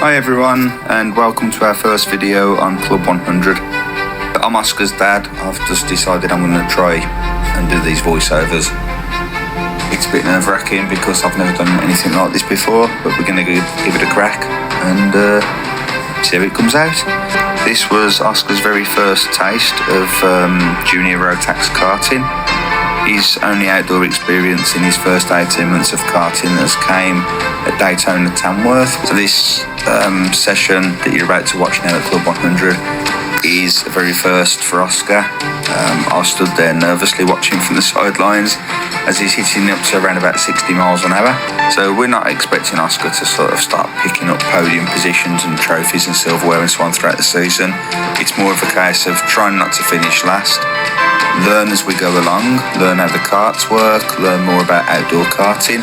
Hi everyone, and welcome to our first video on Club 100. I'm Oscar's dad. I've just decided I'm going to try and do these voiceovers. It's a bit nerve-wracking because I've never done anything like this before, but we're going to give it a crack and see how it comes out. This was Oscar's very first taste of junior Rotax karting. His only outdoor experience in his first 18 months of karting has came at Daytona Tamworth. So this session that you're about to watch now at Club 100 is the very first for Oscar. I stood there nervously watching from the sidelines as he's hitting up to around about 60 miles an hour. So we're not expecting Oscar to sort of start picking up podium positions and trophies and silverware and so on throughout the season. It's more of a case of trying not to finish last, learn as we go along, learn how the karts work, learn more about outdoor karting,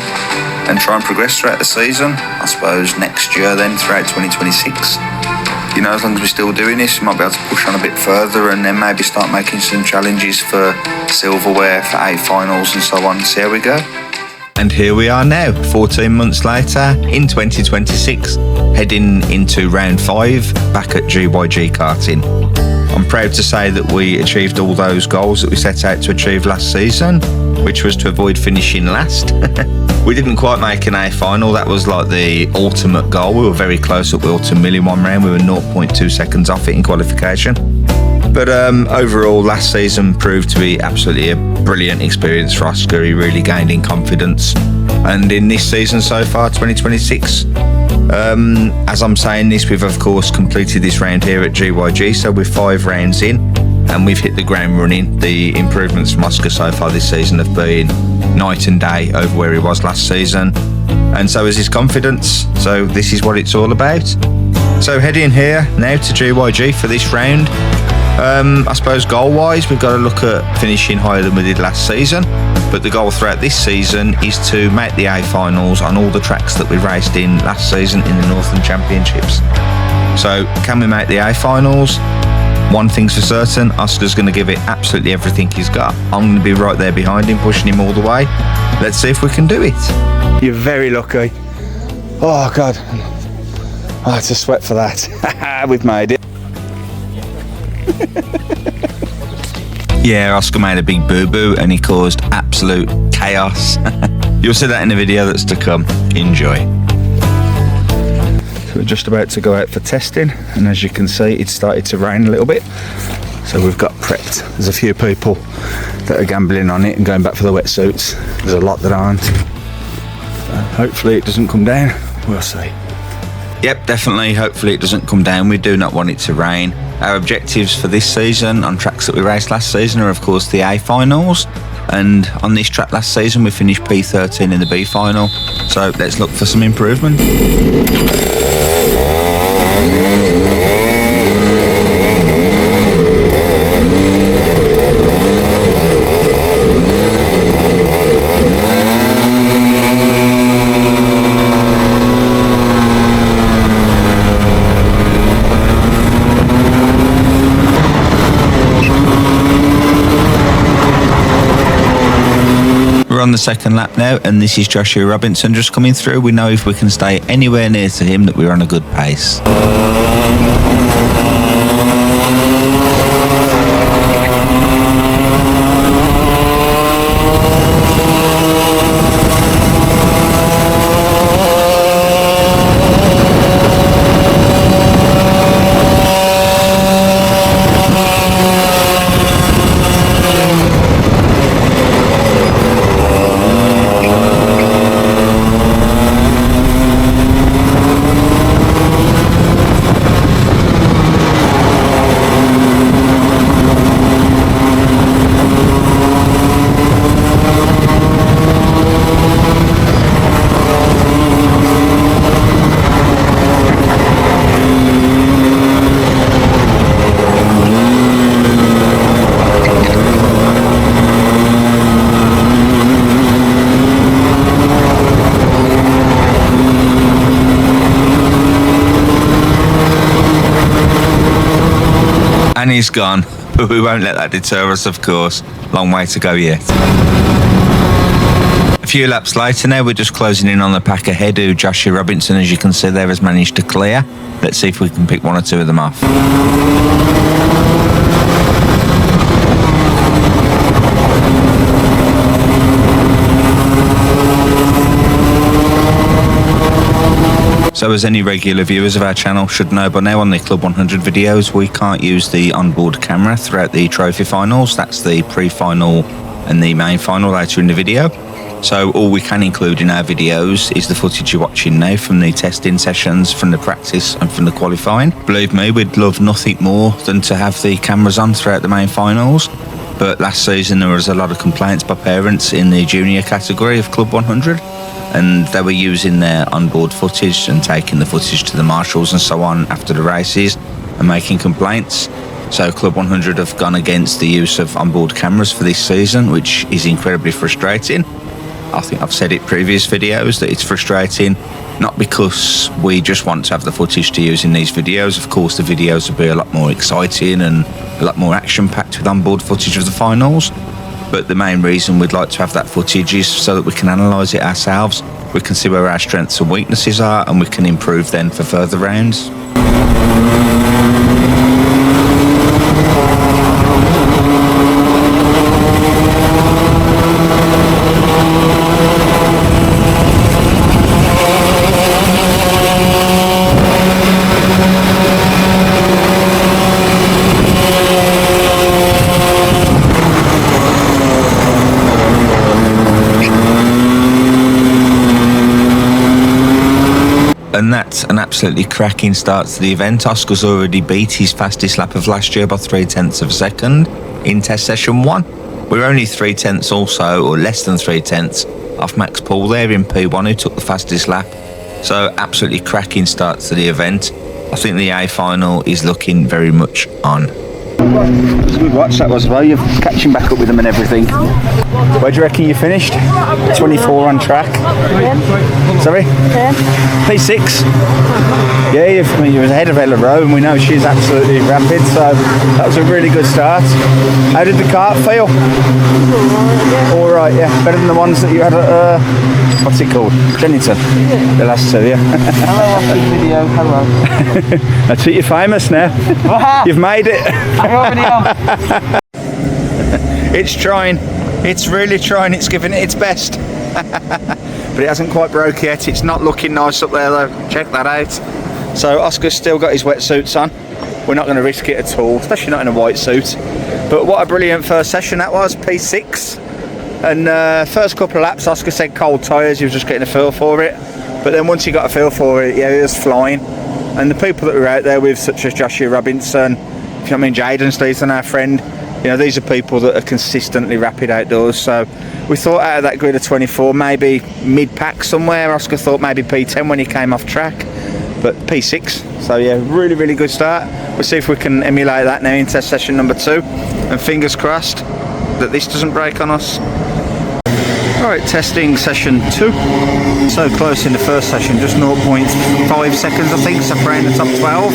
and try and progress throughout the season. I suppose next year then, throughout 2026, you know, as long as we're still doing this, we might be able to push on a bit further and then maybe start making some challenges for silverware, for A finals and so on, see how we go. And here we are now, 14 months later, in 2026, heading into round 5, back at GY-G karting. I'm proud to say that we achieved all those goals that we set out to achieve last season, which was to avoid finishing last. We didn't quite make an A final, that was like the ultimate goal. We were very close at Whilton Mill in one round, we were 0.2 seconds off it in qualification. But overall, last season proved to be absolutely a brilliant experience for Oscar. He really gained in confidence. And in this season so far, 2026, as I'm saying this, we've of course completed this round here at GY-G, so we're 5 rounds in and we've hit the ground running. The improvements from Oscar so far this season have been night and day over where he was last season, and so is his confidence. So this is what it's all about. So heading here now to GY-G for this round. I suppose goal-wise, we've got to look at finishing higher than we did last season, but the goal throughout this season is to make the A finals on all the tracks that we raced in last season in the Northern Championships. So can we make the A finals? One thing's for certain, Oscar's going to give it absolutely everything he's got. I'm going to be right there behind him, pushing him all the way. Let's see if we can do it. You're very lucky. Oh God, I had to sweat for that. We've made it. Yeah, Oscar made a big boo-boo and he caused absolute chaos. You'll see that in the video that's to come. Enjoy. So we're just about to go out for testing, and as you can see, it's started to rain a little bit, so we've got prepped. There's a few people that are gambling on it and going back for the wetsuits. There's a lot that aren't. Hopefully it doesn't come down. We'll see. Yep, definitely. Hopefully it doesn't come down. We do not want it to rain. Our objectives for this season on tracks that we raced last season are of course the A finals, and on this track last season we finished P13 in the B final, so let's look for some improvement. We're on the second lap now, and this is Joshua Robinson just coming through. We know if we can stay anywhere near to him that we're on a good pace. And he's gone, but we won't let that deter us, of course. Long way to go yet. A few laps later now, we're just closing in on the pack ahead, who Joshua Robinson, as you can see there, has managed to clear. Let's see if we can pick one or two of them off. So as any regular viewers of our channel should know by now, on the Club 100 videos, we can't use the onboard camera throughout the trophy finals. That's the pre-final and the main final later in the video. So all we can include in our videos is the footage you're watching now from the testing sessions, from the practice and from the qualifying. Believe me, we'd love nothing more than to have the cameras on throughout the main finals. But last season there was a lot of complaints by parents in the junior category of Club 100. And they were using their onboard footage and taking the footage to the marshals and so on after the races and making complaints. So Club 100 have gone against the use of onboard cameras for this season, which is incredibly frustrating. I think I've said it in previous videos that it's frustrating, not because we just want to have the footage to use in these videos. Of course, the videos will be a lot more exciting and a lot more action-packed with onboard footage of the finals. But the main reason we'd like to have that footage is so that we can analyse it ourselves. We can see where our strengths and weaknesses are, and we can improve then for further rounds. And that's an absolutely cracking start to the event. Oscar's already beat his fastest lap of last year by 0.3 of a second in test session 1. We're only 0.3 also, or less than 0.3 off Max Paul there in P1, who took the fastest lap. So absolutely cracking start to the event. I think the A final is looking very much on. It was a good watch that was as well, you're catching back up with them and everything. Where do you reckon you finished? 24 on track. 10. Sorry? 10. P6? Yeah, you was ahead of Ella Rowe, and we know she's absolutely rapid, so that was a really good start. How did the kart feel? Alright, yeah. Better than the ones that you had at, what's it called? Jennington? The last two, yeah. Hello, after the video, hello. That's it, you're famous now. You've made it. It's trying. It's really trying. It's giving it its best. But it hasn't quite broke yet. It's not looking nice up there though. Check that out. So Oscar's still got his wetsuits on. We're not going to risk it at all, especially not in a white suit. But what a brilliant first session that was, P6. And first couple of laps, Oscar said cold tyres, he was just getting a feel for it. But then once he got a feel for it, yeah, he was flying. And the people that we were out there with, such as Joshua Robinson, if you know what I mean, Jaden Stevenson, our friend, you know, these are people that are consistently rapid outdoors. So we thought out of that grid of 24, maybe mid-pack somewhere. Oscar thought maybe P10 when he came off track, but P6. So yeah, really, really good start. We'll see if we can emulate that now in test session number 2. And fingers crossed that this doesn't break on us. Alright, testing session 2. So close in the first session, just 0.5 seconds I think, separating the top 12.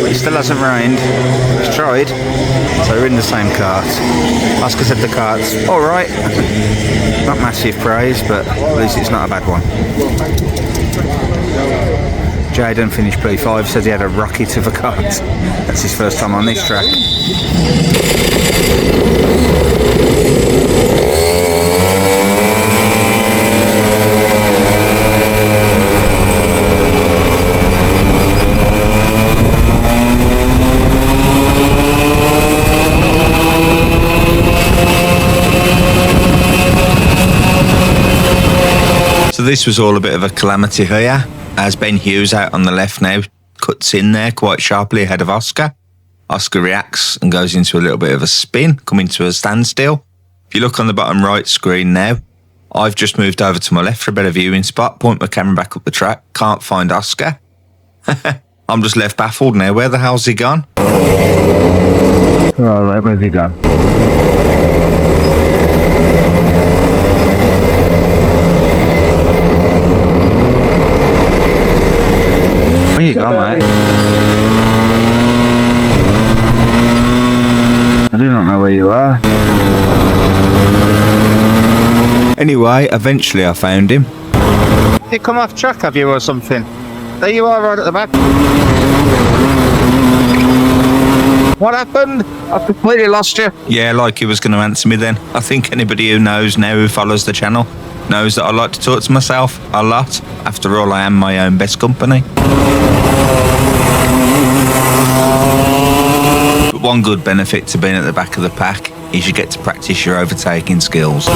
It still hasn't rained. It's tried. So we're in the same kart. Oscar said the kart's alright. Not massive praise, but at least it's not a bad one. Jaden finished P5, says he had a rocket of a kart. That's his first time on this track. So this was all a bit of a calamity here, as Ben Hughes out on the left now cuts in there quite sharply ahead of Oscar. Oscar reacts and goes into a little bit of a spin, coming to a standstill. If you look on the bottom right screen now, I've just moved over to my left for a better viewing spot, point my camera back up the track, can't find Oscar. I'm just left baffled now, where the hell's he gone? Alright, where's he gone? Where you gone, mate? I do not know where you are. Anyway, eventually I found him. You come off track, have you, or something? There you are, right at the back. What happened? I've completely lost you. Yeah, like he was going to answer me then. I think anybody who knows now, who follows the channel, knows that I like to talk to myself a lot. After all, I am my own best company. But one good benefit to being at the back of the pack is you get to practice your overtaking skills.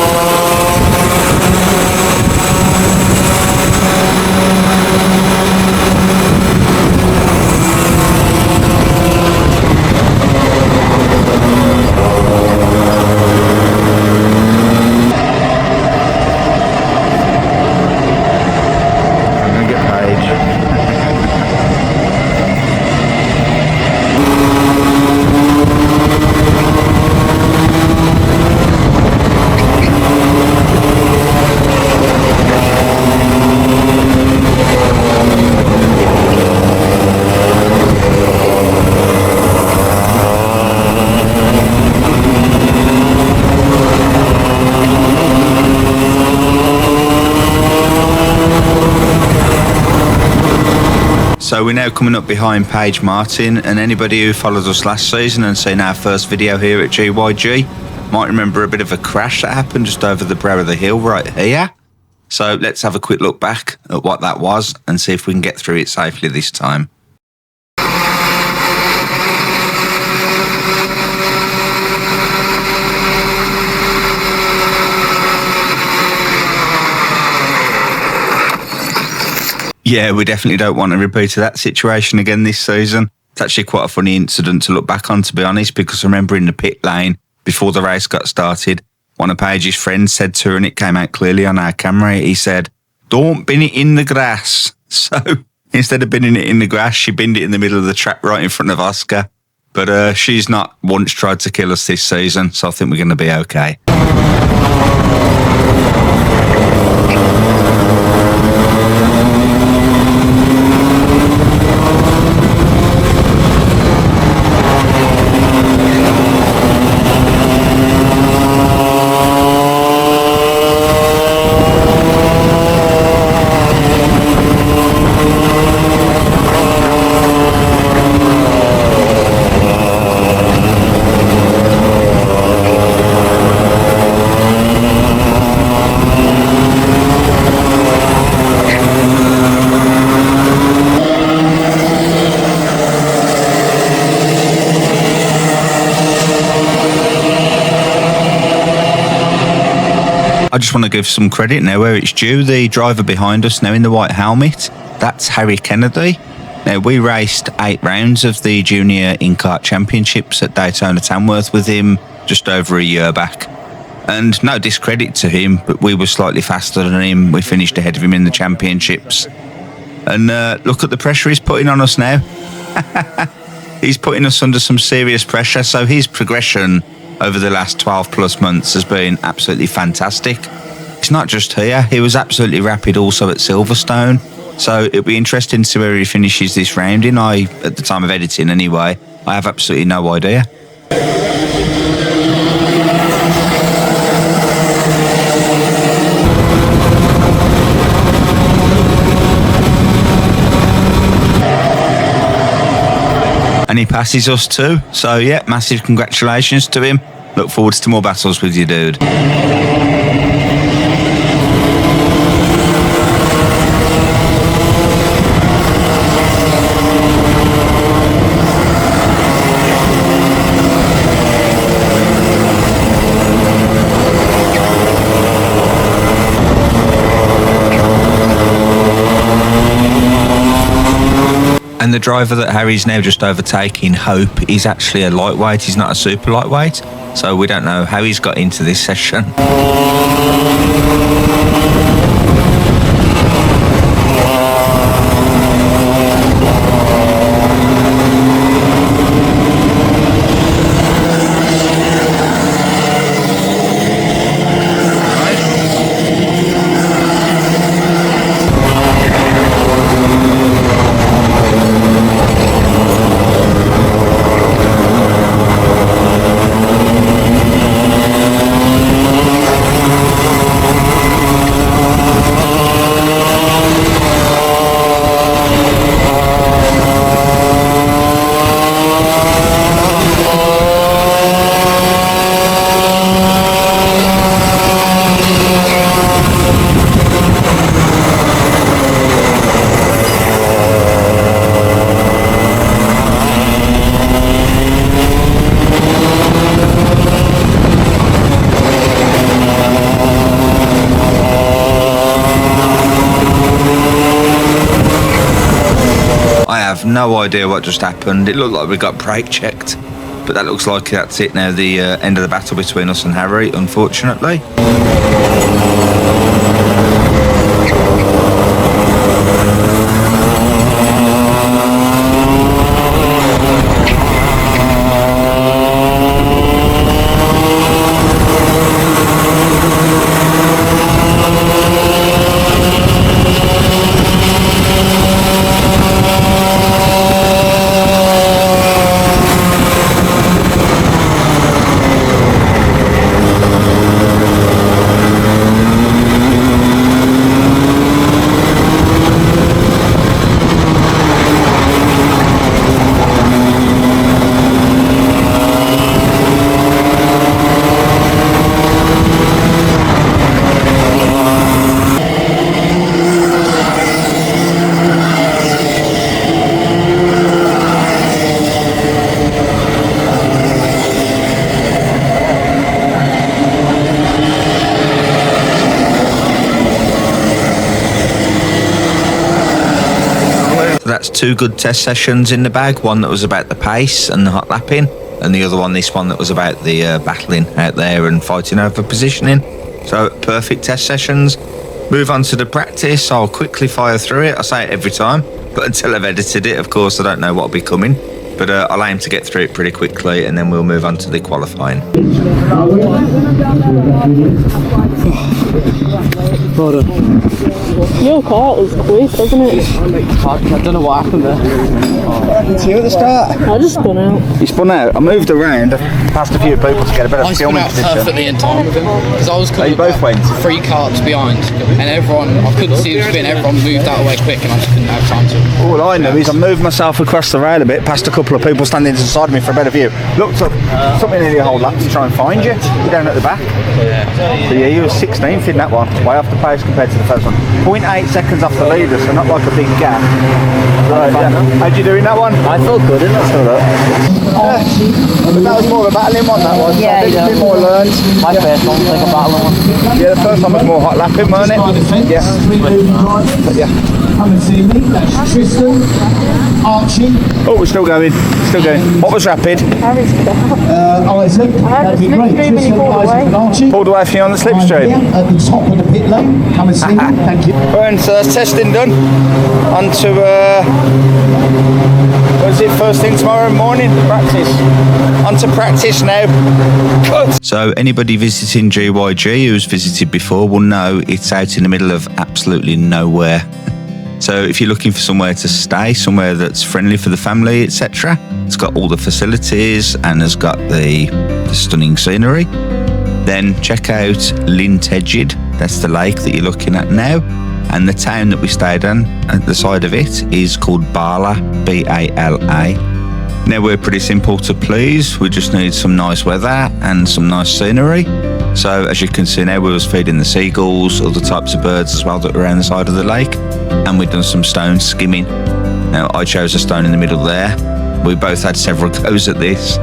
So we're now coming up behind Paige Martin, and anybody who followed us last season and seen our first video here at GYG might remember a bit of a crash that happened just over the brow of the hill right here. So let's have a quick look back at what that was and see if we can get through it safely this time. Yeah, we definitely don't want a repeat of that situation again this season. It's actually quite a funny incident to look back on, to be honest, because I remember in the pit lane, before the race got started, one of Paige's friends said to her, and it came out clearly on our camera, he said, "Don't bin it in the grass." So instead of binning it in the grass, she binned it in the middle of the track right in front of Oscar. But she's not once tried to kill us this season, so I think we're going to be okay. I just want to give some credit now where it's due. The driver behind us now in the white helmet, that's Harry Kennedy. Now, we raced 8 rounds of the Junior In-Kart Championships at Daytona Tamworth with him just over a year back. And no discredit to him, but we were slightly faster than him. We finished ahead of him in the championships. And look at the pressure he's putting on us now. He's putting us under some serious pressure, so his progression over the last 12 plus months has been absolutely fantastic. It's not just here, he was absolutely rapid also at Silverstone, so it'll be interesting to see where he finishes this round in. At the time of editing anyway, I have absolutely no idea. And he passes us too. So yeah, massive congratulations to him. Look forward to more battles with you, dude. And the driver that Harry's now just overtaking, Hope, is actually a lightweight. He's not a super lightweight. So we don't know how he's got into this session. have no idea what just happened. It looked like we got brake checked, but that looks like that's it now, the end of the battle between us and Harry, unfortunately. That's 2 good test sessions in the bag. One that was about the pace and the hot lapping, and the other one, this one, that was about the battling out there and fighting over positioning. So perfect test sessions. Move on to the practice. I'll quickly fire through it. I say it every time, but until I've edited it, of course, I don't know what'll be coming. But I'll aim to get through it pretty quickly, and then we'll move on to the qualifying. Your kart was quick, wasn't it? I don't know what happened there. See you at the start. I just spun out. You spun out. I moved around past a few people to get a better I spun filming out position. perfectly in time with him because I was Oh, you coming both went? 3 karts behind, and everyone, I couldn't see who was spin. Everyone moved out of the way quick, and I just couldn't have time to. All I know is I moved myself across the rail a bit, past a couple of people standing to the side of me for a better view. Looked up, something nearly a whole lap to try and find you. You're down at the back. So yeah, you were 16th in that one, way off the pace compared to the first one. 0.8 seconds off the leader, so not like a big gap. Right, yeah. How'd you do in that one? I felt good in that. But that was more of a battling one, that was. Yeah, I think a bit more learned. My first one was like a battling one. Yeah, the first one was more hot lapping, weren't it? Yeah. But yeah. Come and see me. That's Tristan, Archie, Oh, we're still going. Still going. What was rapid? Harry's put out. Isaac. I had That'd a be great. slipstream and he Tristan, pulled Isaac away. and Archie. Pulled away from you on the slipstream. Here at the top of the pit lane. Come and see me. Thank you. Right, so that's testing done. On to, what is it, first thing tomorrow morning? Practice. On to practice now. Cut. So anybody visiting GYG who's visited before will know it's out in the middle of absolutely nowhere. So if you're looking for somewhere to stay, somewhere that's friendly for the family, etc., it's got all the facilities and has got the stunning scenery, then check out Glan-Y-Gors. That's the lake that you're looking at now. And the town that we stayed in at the side of it is called Bala, B-A-L-A. Now we're pretty simple to please. We just need some nice weather and some nice scenery. So as you can see now, we was feeding the seagulls, other types of birds as well that were around the side of the lake. And we've done some stone skimming. Now I chose a stone in the middle there. We both had several goes at this.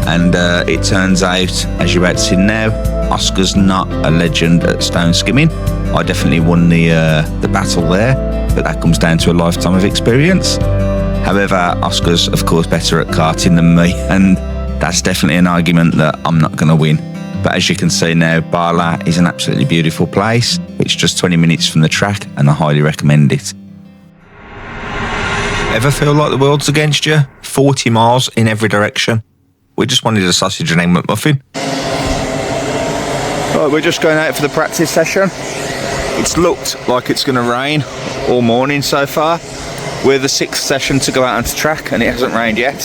And it turns out, as you're about to see now, Oscar's not a legend at stone skimming. I definitely won the battle there, but that comes down to a lifetime of experience. However, Oscar's of course better at karting than me, and that's definitely an argument that I'm not going to win. But as you can see now, Bala is an absolutely beautiful place. It's just 20 minutes from the track, and I highly recommend it. Ever feel like the world's against you? 40 miles in every direction. We just wanted a sausage and egg McMuffin. Right, we're just going out for the practice session. It's looked like it's going to rain all morning so far. We're the 6th session to go out onto track and it hasn't rained yet.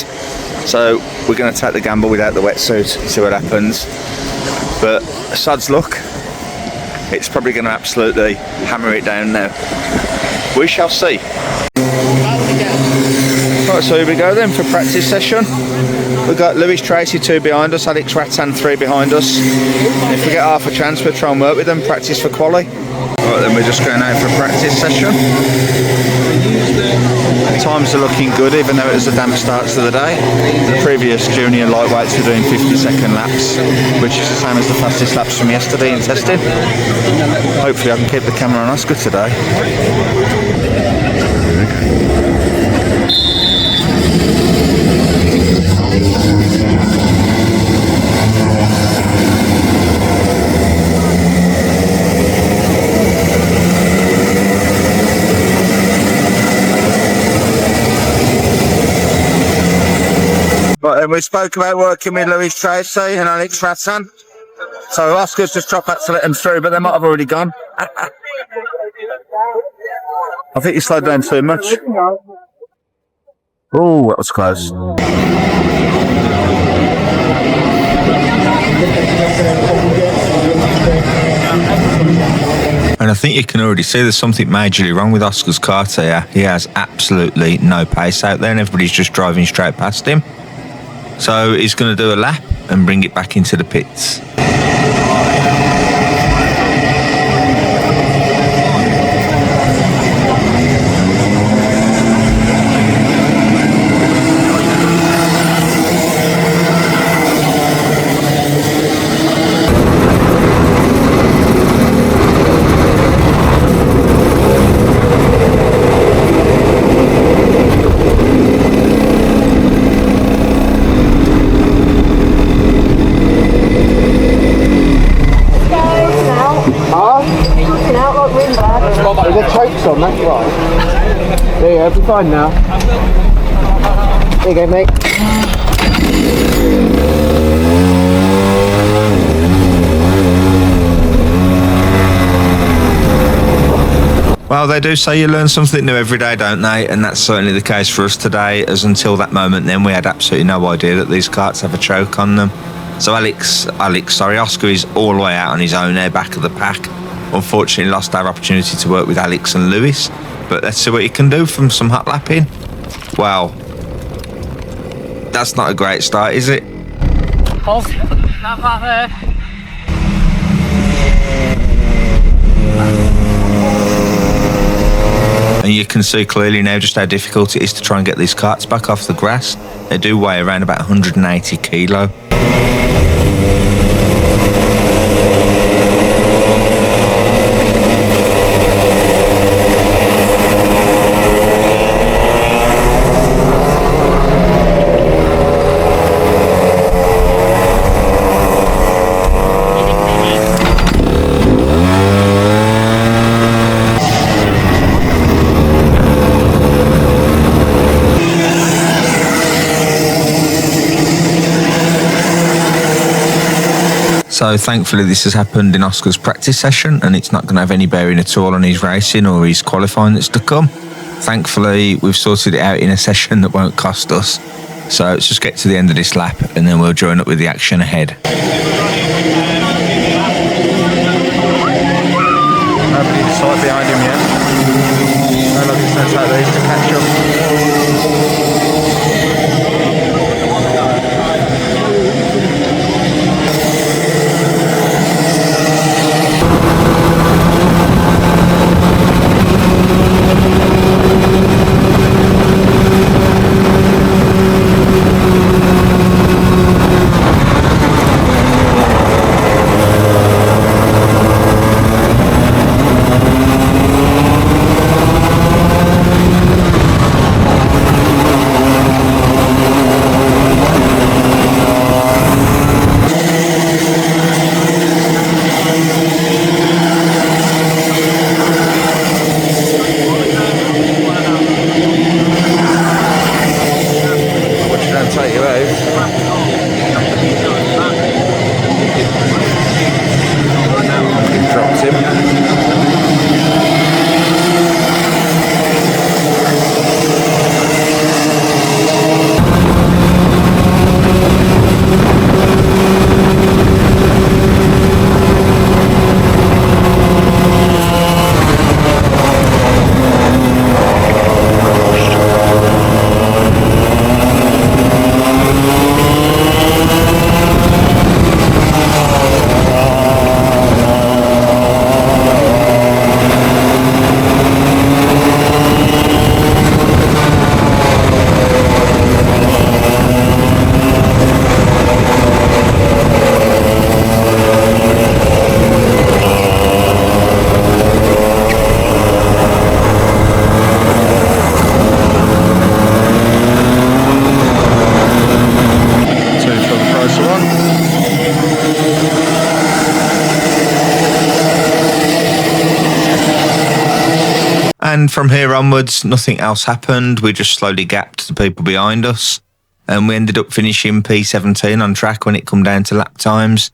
So we're going to take the gamble without the wetsuit and see what happens. But sod's luck, it's probably going to absolutely hammer it down now. We shall see. Right, so here we go then for practice session. We've got Lewis Tracy 2 behind us, Alex Rattan 3 behind us. If we get half a chance, we'll try and work with them, practice for quali. Right, then we're just going out for a practice session. Times are looking good, even though it was a damp start to the day. The previous junior lightweights were doing 50-second laps, which is the same as the fastest laps from yesterday in testing. Hopefully I can keep the camera on Oscar today. But we spoke about working with Louis Tracy and Alex Rattan. So Oscar's just dropped back to let them through, but they might have already gone. I think you slowed down too much. Oh, that was close. And I think you can already see there's something majorly wrong with Oscar's kart here. He has absolutely no pace out there and everybody's just driving straight past him. So he's going to do a lap and bring it back into the pits. There's a chokes on, that's right. There you go, it'll be fine now. There you go, mate. Well, they do say you learn something new every day, don't they? And that's certainly the case for us today, as until that moment then we had absolutely no idea that these karts have a choke on them. So Oscar is all the way out on his own there, back of the pack. Unfortunately lost our opportunity to work with Alex and Lewis, but let's see what he can do from some hot lapping. Well, that's not a great start, is it? And you can see clearly now just how difficult it is to try and get these karts back off the grass. They do weigh around about 180 kilo. So thankfully this has happened in Oscar's practice session and it's not going to have any bearing at all on his racing or his qualifying that's to come. Thankfully we've sorted it out in a session that won't cost us. So let's just get to the end of this lap and then we'll join up with the action ahead. Nobody in sight behind him yet. No luck, it's going to take these to catch up. And from here onwards, nothing else happened. We just slowly gapped the people behind us. and we ended up finishing P17 on track when it come down to lap times.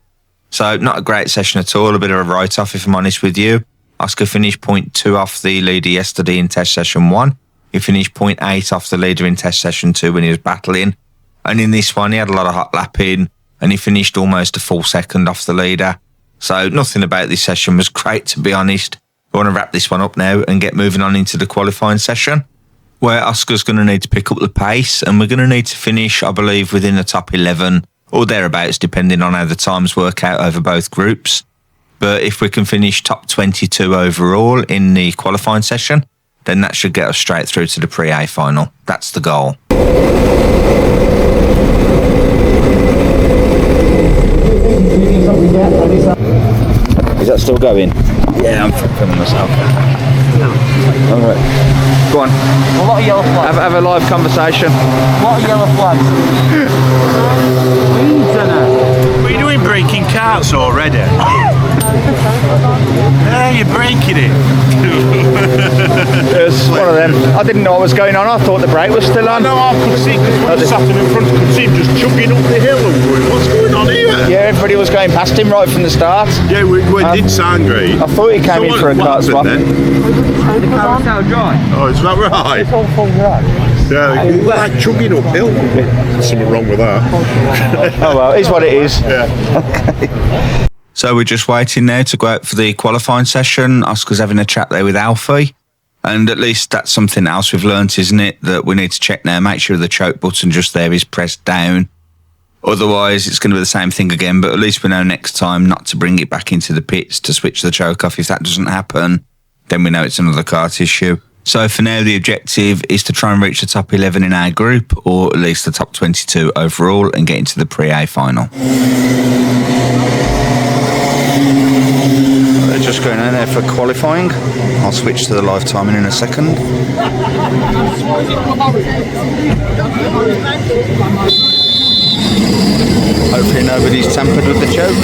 So not a great session at all, a bit of a write-off if I'm honest with you. Oscar finished 0.2 off the leader yesterday in test session 1. He finished 0.8 off the leader in test session 2 when he was battling. And in this one, he had a lot of hot lapping, and he finished almost a full second off the leader. So nothing about this session was great, to be honest. I want to wrap this one up now and get moving on into the qualifying session, where Oscar's going to need to pick up the pace, and we're going to need to finish, I believe, within the top 11 or thereabouts, depending on how the times work out over both groups. But if we can finish top 22 overall in the qualifying session, then that should get us straight through to the Pre-A final. That's the goal. Is that still going? Yeah, I'm filming myself. All right. Go on. Well, what are yellow flags? Have a live conversation. What are yellow flags? What are you doing, breaking carts already? Yeah, you're breaking it. It's one of them. I didn't know what was going on. I thought the brake was still on. No, I could see, because when I sat in front, I could see him just chugging up the hill and going, what's going on here? Yeah, everybody was going past him right from the start. Yeah, it did sound great. I thought he came in for a kart swap. Oh, is that right? It's all full right. Yeah, like chugging uphill. There's something wrong with that. Oh well, it's what it is. Yeah. Okay. So we're just waiting now to go out for the qualifying session. Oscar's having a chat there with Alfie. And at least that's something else we've learnt, isn't it? That we need to check now, make sure the choke button just there is pressed down. Otherwise, it's going to be the same thing again, but at least we know next time not to bring it back into the pits to switch the choke off. If that doesn't happen, then we know it's another kart issue. So for now, the objective is to try and reach the top 11 in our group, or at least the top 22 overall, and get into the Pre-A final. They're just going in there for qualifying. I'll switch to the live timing in a second. Hopefully nobody's tampered with the choke.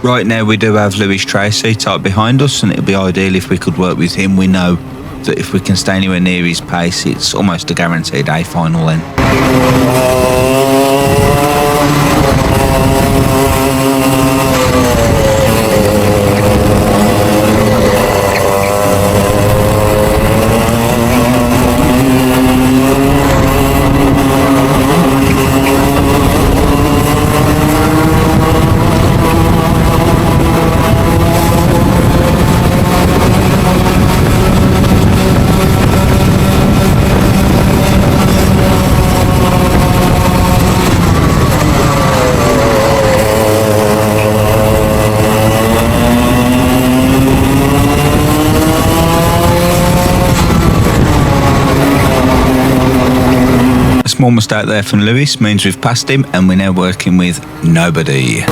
Right now we do have Lewis Tracy tight behind us, and it'll be ideal if we could work with him. We know that if we can stay anywhere near his pace, it's almost a guaranteed A final then. Small mistake there from Lewis means we've passed him, and we're now working with nobody.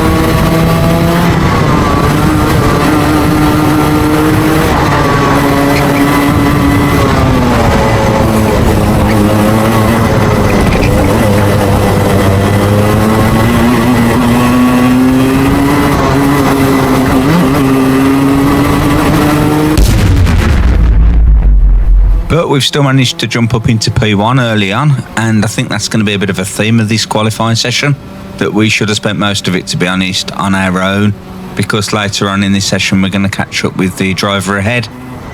But we've still managed to jump up into P1 early on, and I think that's going to be a bit of a theme of this qualifying session, that we should have spent most of it, to be honest, on our own, because later on in this session we're going to catch up with the driver ahead,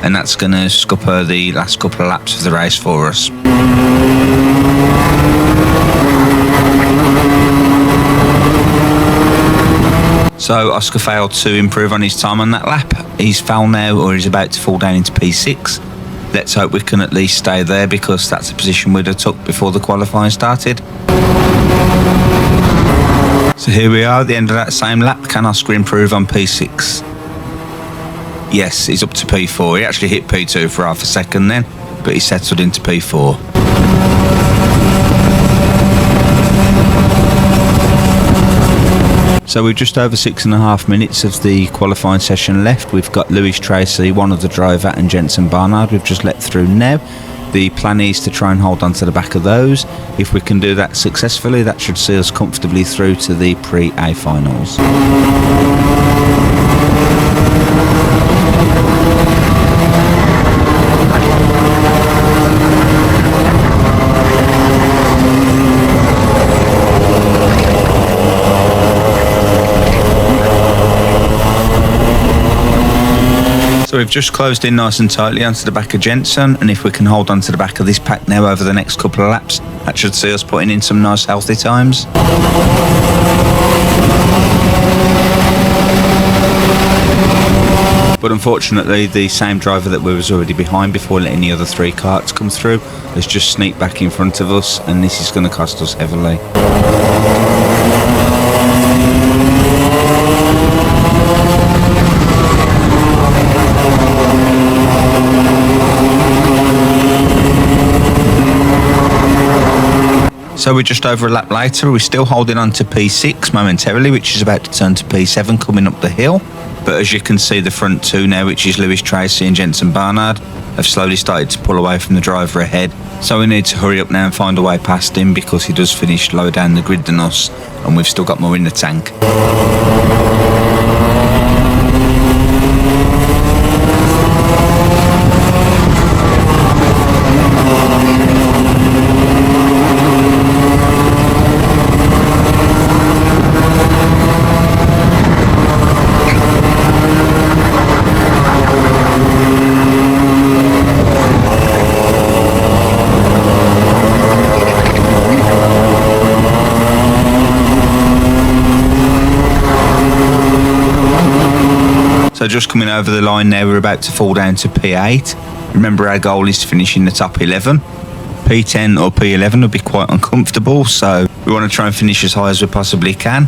and that's going to scupper the last couple of laps of the race for us. So Oscar failed to improve on his time on that lap. He's fell now, or he's about to fall down into P6. Let's hope we can at least stay there, because that's a position we'd have took before the qualifying started. So here we are at the end of that same lap. Can Oscar improve on P6? Yes, he's up to P4. He actually hit P2 for half a second then, but he settled into P4. So we're just over 6.5 minutes of the qualifying session left. We've got Lewis Tracy, one of the driver, and Jensen Barnard we've just let through now. The plan is to try and hold on to the back of those. If we can do that successfully, that should see us comfortably through to the pre-A finals. So we've just closed in nice and tightly onto the back of Jensen, and if we can hold on to the back of this pack now over the next couple of laps, that should see us putting in some nice healthy times. But unfortunately, the same driver that we was already behind before letting the other three karts come through has just sneaked back in front of us, and this is going to cost us heavily. So we're just over a lap later. We're still holding on to P6 momentarily, which is about to turn to P7 coming up the hill. But as you can see, the front two now, which is Lewis Tracy and Jensen Barnard, have slowly started to pull away from the driver ahead. So we need to hurry up now and find a way past him, because he does finish lower down the grid than us, and we've still got more in the tank. So just coming over the line now, we're about to fall down to P8. Remember, our goal is to finish in the top 11. P10 or P11 would be quite uncomfortable, so we want to try and finish as high as we possibly can.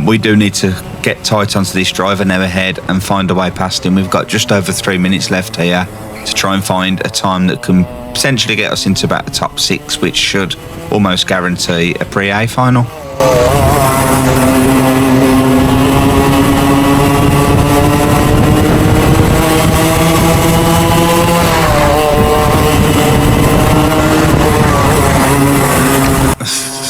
We do need to get tight onto this driver now ahead and find a way past him. We've got just over 3 minutes left here to try and find a time that can potentially get us into about the top 6, which should almost guarantee a pre-A final.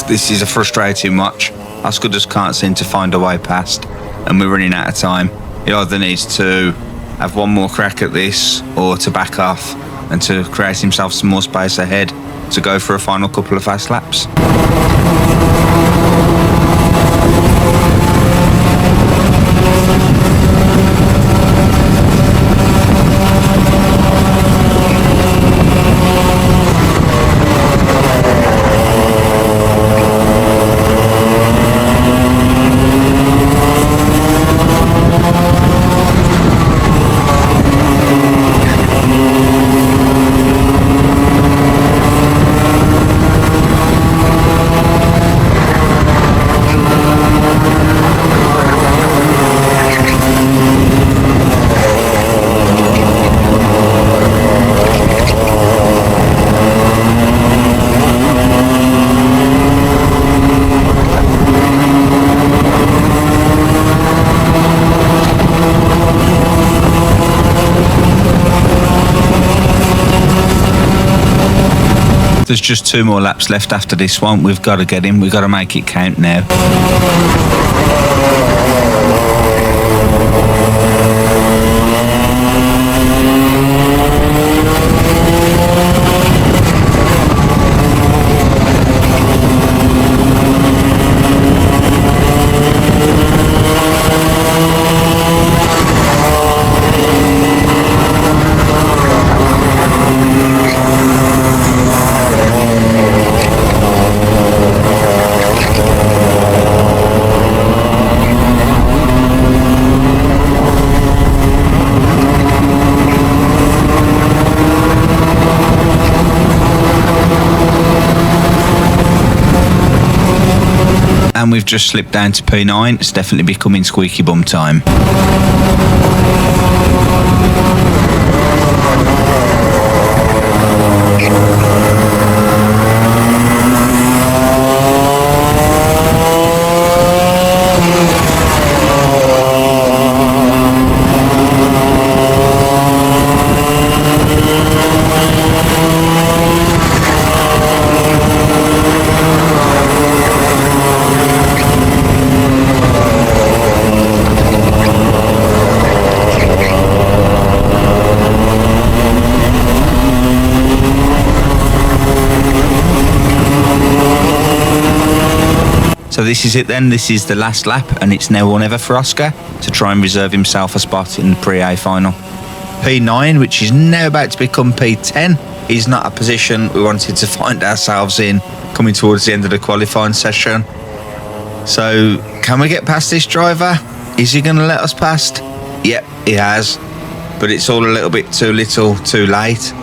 This is a frustrating watch. Oscar just can't seem to find a way past, and we're running out of time. He either needs to have one more crack at this, or to back off and to create himself some more space ahead to go for a final couple of fast laps. There's just 2 more laps left after this one. We've got to get him. We've got to make it count now. we've just slipped down to P9. It's definitely becoming squeaky bum time. So this is it then, this is the last lap, and it's now or never for Oscar to try and reserve himself a spot in the Pre-A final. P9, which is now about to become P10, is not a position we wanted to find ourselves in coming towards the end of the qualifying session. So can we get past this driver? Is he going to let us past? Yep, he has. But it's all a little bit too little, too late.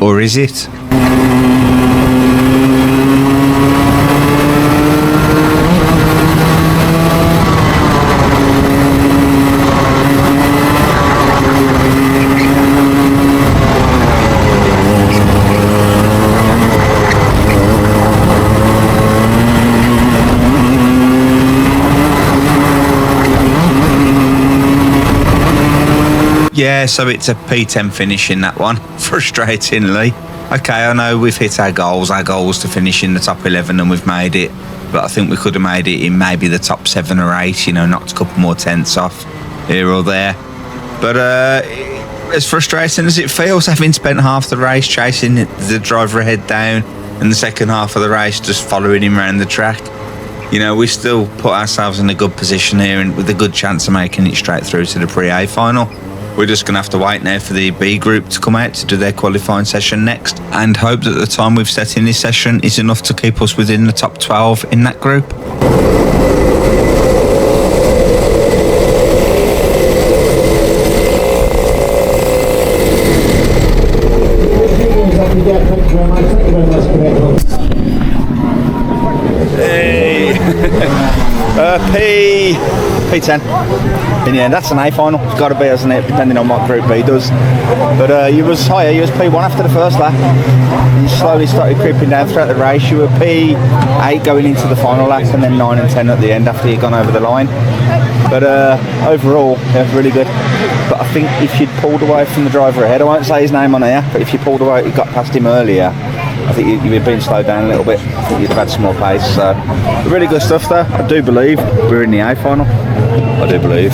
Or is it? Yeah, so it's a P10 finish in that one, frustratingly. Okay, I know we've hit our goals to finish in the top 11, and we've made it, but I think we could have made it in maybe the top 7 or 8, you know, knocked a couple more tenths off here or there. But as frustrating as it feels, having spent half the race chasing the driver ahead down and the second half of the race just following him around the track, you know, we still put ourselves in a good position here and with a good chance of making it straight through to the Pre-A final. We're just going to have to wait now for the B group to come out to do their qualifying session next, and hope that the time we've set in this session is enough to keep us within the top 12 in that group. Hey, P10. In the end, that's an A final. It's got to be, hasn't it? Depending on what Group B does. But you was higher. You was P1 after the first lap. You slowly started creeping down throughout the race. You were P8 going into the final lap, and then 9 and 10 at the end after you'd gone over the line. But overall, yeah, really good. But I think if you'd pulled away from the driver ahead, I won't say his name on here, but if you pulled away, you got past him earlier, I think you'd have been slowed down a little bit. I think you'd have had some more pace. So really good stuff there. I do believe we're in the A final. I do believe.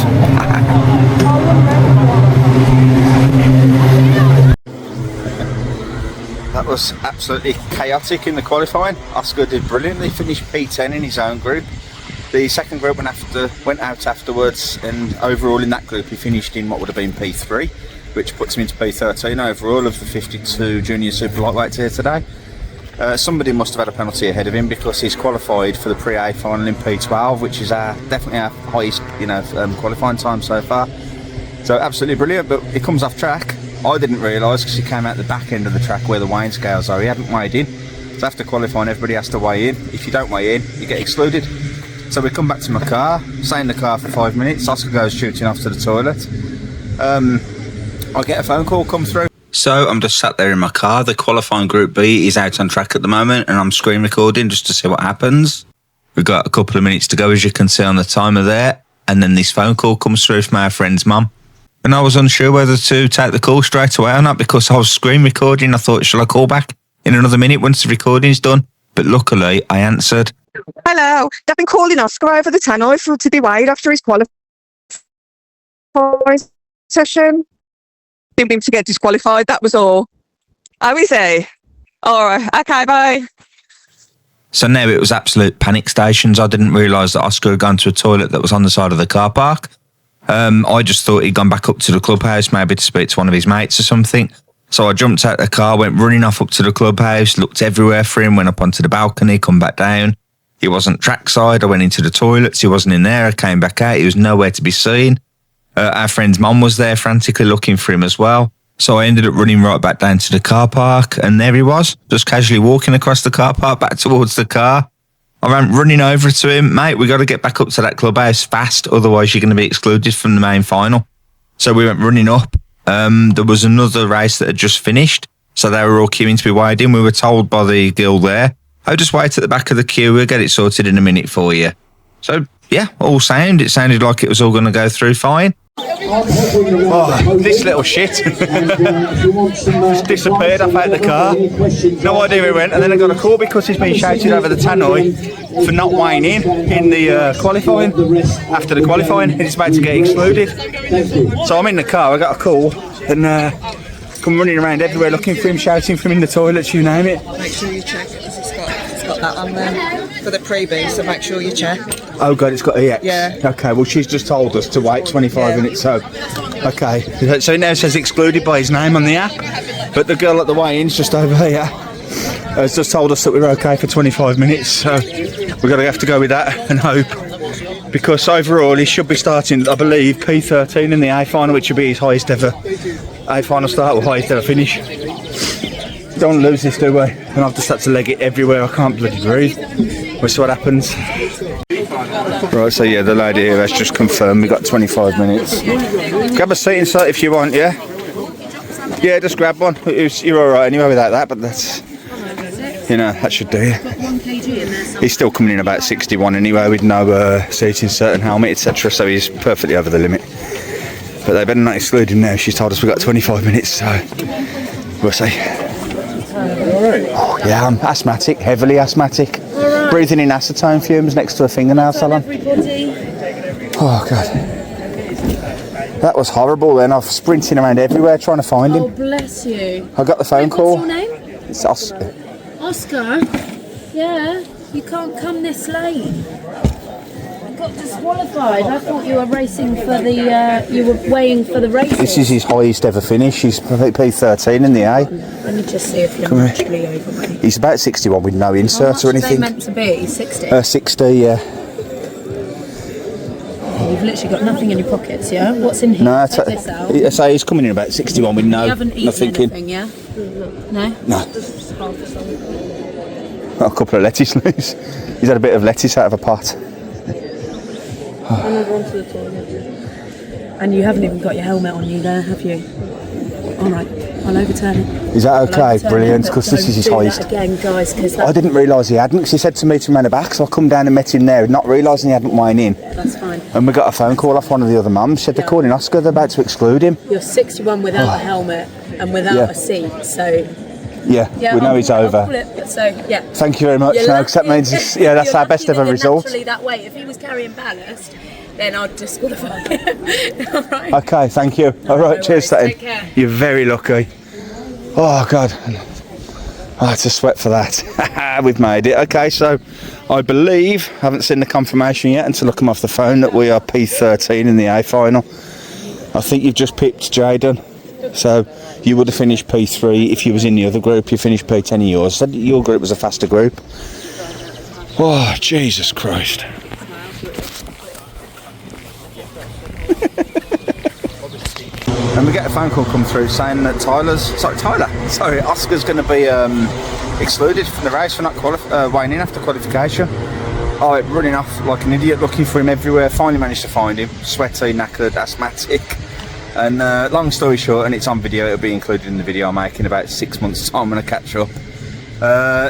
That was absolutely chaotic in the qualifying. Oscar did brilliantly, finished P10 in his own group. The second group went out afterwards, and overall in that group he finished in what would have been P3, which puts him into P13 overall of the 52 junior super lightweights here today. Somebody must have had a penalty ahead of him because he's qualified for the Pre-A final in P12, which is definitely our highest, qualifying time so far. So absolutely brilliant. But he comes off track. I didn't realise because he came out the back end of the track where the weighing scales are. He hadn't weighed in. So after qualifying, everybody has to weigh in. If you don't weigh in, you get excluded. So we come back to my car, stay in the car for 5 minutes. Oscar goes shooting off to the toilet. I get a phone call come through. So I'm just sat there in my car. The qualifying Group B is out on track at the moment, and I'm screen recording just to see what happens. We've got a couple of minutes to go, as you can see on the timer there, and then this phone call comes through from our friend's mum. And I was unsure whether to take the call straight away or not because I was screen recording. I thought, shall I call back in another minute once the recording's done? But luckily, I answered. Hello, they've been calling Oscar over the tannoy for to be weighed after his qualifying session. Didn't mean to get disqualified, that was all. How is he? Alright, okay, bye. So now it was absolute panic stations. I didn't realise that Oscar had gone to a toilet that was on the side of the car park. I just thought he'd gone back up to the clubhouse, maybe to speak to one of his mates or something. So I jumped out of the car, went running off up to the clubhouse, looked everywhere for him, went up onto the balcony, come back down. He wasn't trackside. I went into the toilets. He wasn't in there. I came back out. He was nowhere to be seen. Our friend's mum was there frantically looking for him as well. So I ended up running right back down to the car park, and there he was, just casually walking across the car park back towards the car. I ran running over to him, mate, we got to get back up to that clubhouse fast, otherwise you're going to be excluded from the main final. So we went running up. There was another race that had just finished, so they were all queuing to be weighed in. We were told by the girl there, "Oh, just wait at the back of the queue, we'll get it sorted in a minute for you." So, yeah, all sound. It sounded like it was all going to go through fine. Oh, this little shit just disappeared off out the car. No idea where he went, and then I got a call because he's been shouted over the tannoy for not weighing in the qualifying. After the qualifying, he's about to get excluded. So I'm in the car, I got a call, and come running around everywhere looking for him, shouting for him in the toilets, you name it. Make sure you check because it's got that on there for the pre-B, so make sure you check. Oh god, it's got EX. Yeah. Okay, well she's just told us to wait 25 minutes, so okay. So it now says excluded by his name on the app, but the girl at the weigh-in's just over here has just told us that we're okay for 25 minutes, so we're going to have to go with that and hope, because overall he should be starting, I believe, P13 in the A final, which would be his highest ever A final start or highest ever finish. Don't want to lose this, do we? And I've just had to leg it everywhere, I can't bloody breathe. We'll see what happens. Right, so yeah, the lady here has just confirmed we got 25 minutes. Grab a seat inside if you want, yeah? Yeah, just grab one. You're alright anyway without that, but that's, you know, that should do you. He's still coming in about 61 anyway with no seat insert and helmet, etc. So he's perfectly over the limit. But they better not exclude him now. She's told us we've got 25 minutes, so we'll see. Oh, yeah, I'm asthmatic, heavily asthmatic. Right. Breathing in acetone fumes next to a fingernail salon. Oh, God. That was horrible then. I was sprinting around everywhere trying to find him. Oh, bless you. I got the phone call. What's your name? It's Oscar. Oscar? Yeah, you can't come this late. I got disqualified. I thought you were racing for the, you were weighing for the races. This is his highest ever finish. He's P13 in the A. Let me just see if you're actually overweight. He's about 61 with no insert or anything. How much are they meant to be? 60? 60, yeah. You've literally got nothing in your pockets, yeah? What's in here? No, Take this out. I say he's coming in about 61 with no, You haven't eaten nothing anything, yeah? No? No. Got a couple of lettuce loose. He's had a bit of lettuce out of a pot. And you haven't even got your helmet on you there, have you? Alright, I'll overturn it. Is that okay? Brilliant, because this is his highest. Again, guys, because I didn't realise he hadn't, because he said to me to run the back, so I come down and met him there, not realising he hadn't weighed in. That's fine. And we got a phone call off one of the other mums, said they're calling Oscar, they're about to exclude him. You're 61 without a helmet and without a seat, so... Yeah, we know he's over. Thank you very much. No, because that means that's our best ever result. Naturally that way. If he was carrying ballast, then I'd disqualify him. All right. Okay, thank you. All right, cheers, Satin. Take care. You're very lucky. Oh God, I had to sweat for that. We've made it. Okay, so I believe, haven't seen the confirmation yet until I come off the phone, that we are P13 in the A final. I think you've just picked Jaden. So you would have finished P3 if you was in the other group. You finished P10 in yours. Said your group was a faster group. Oh, Jesus Christ. And we get a phone call come through saying that Oscar's going to be excluded from the race for not weighing in after qualification. Oh, running off like an idiot looking for him everywhere. Finally managed to find him. Sweaty, knackered, asthmatic. And long story short, and it's on video, it'll be included in the video I'm making about 6 months time when I catch up.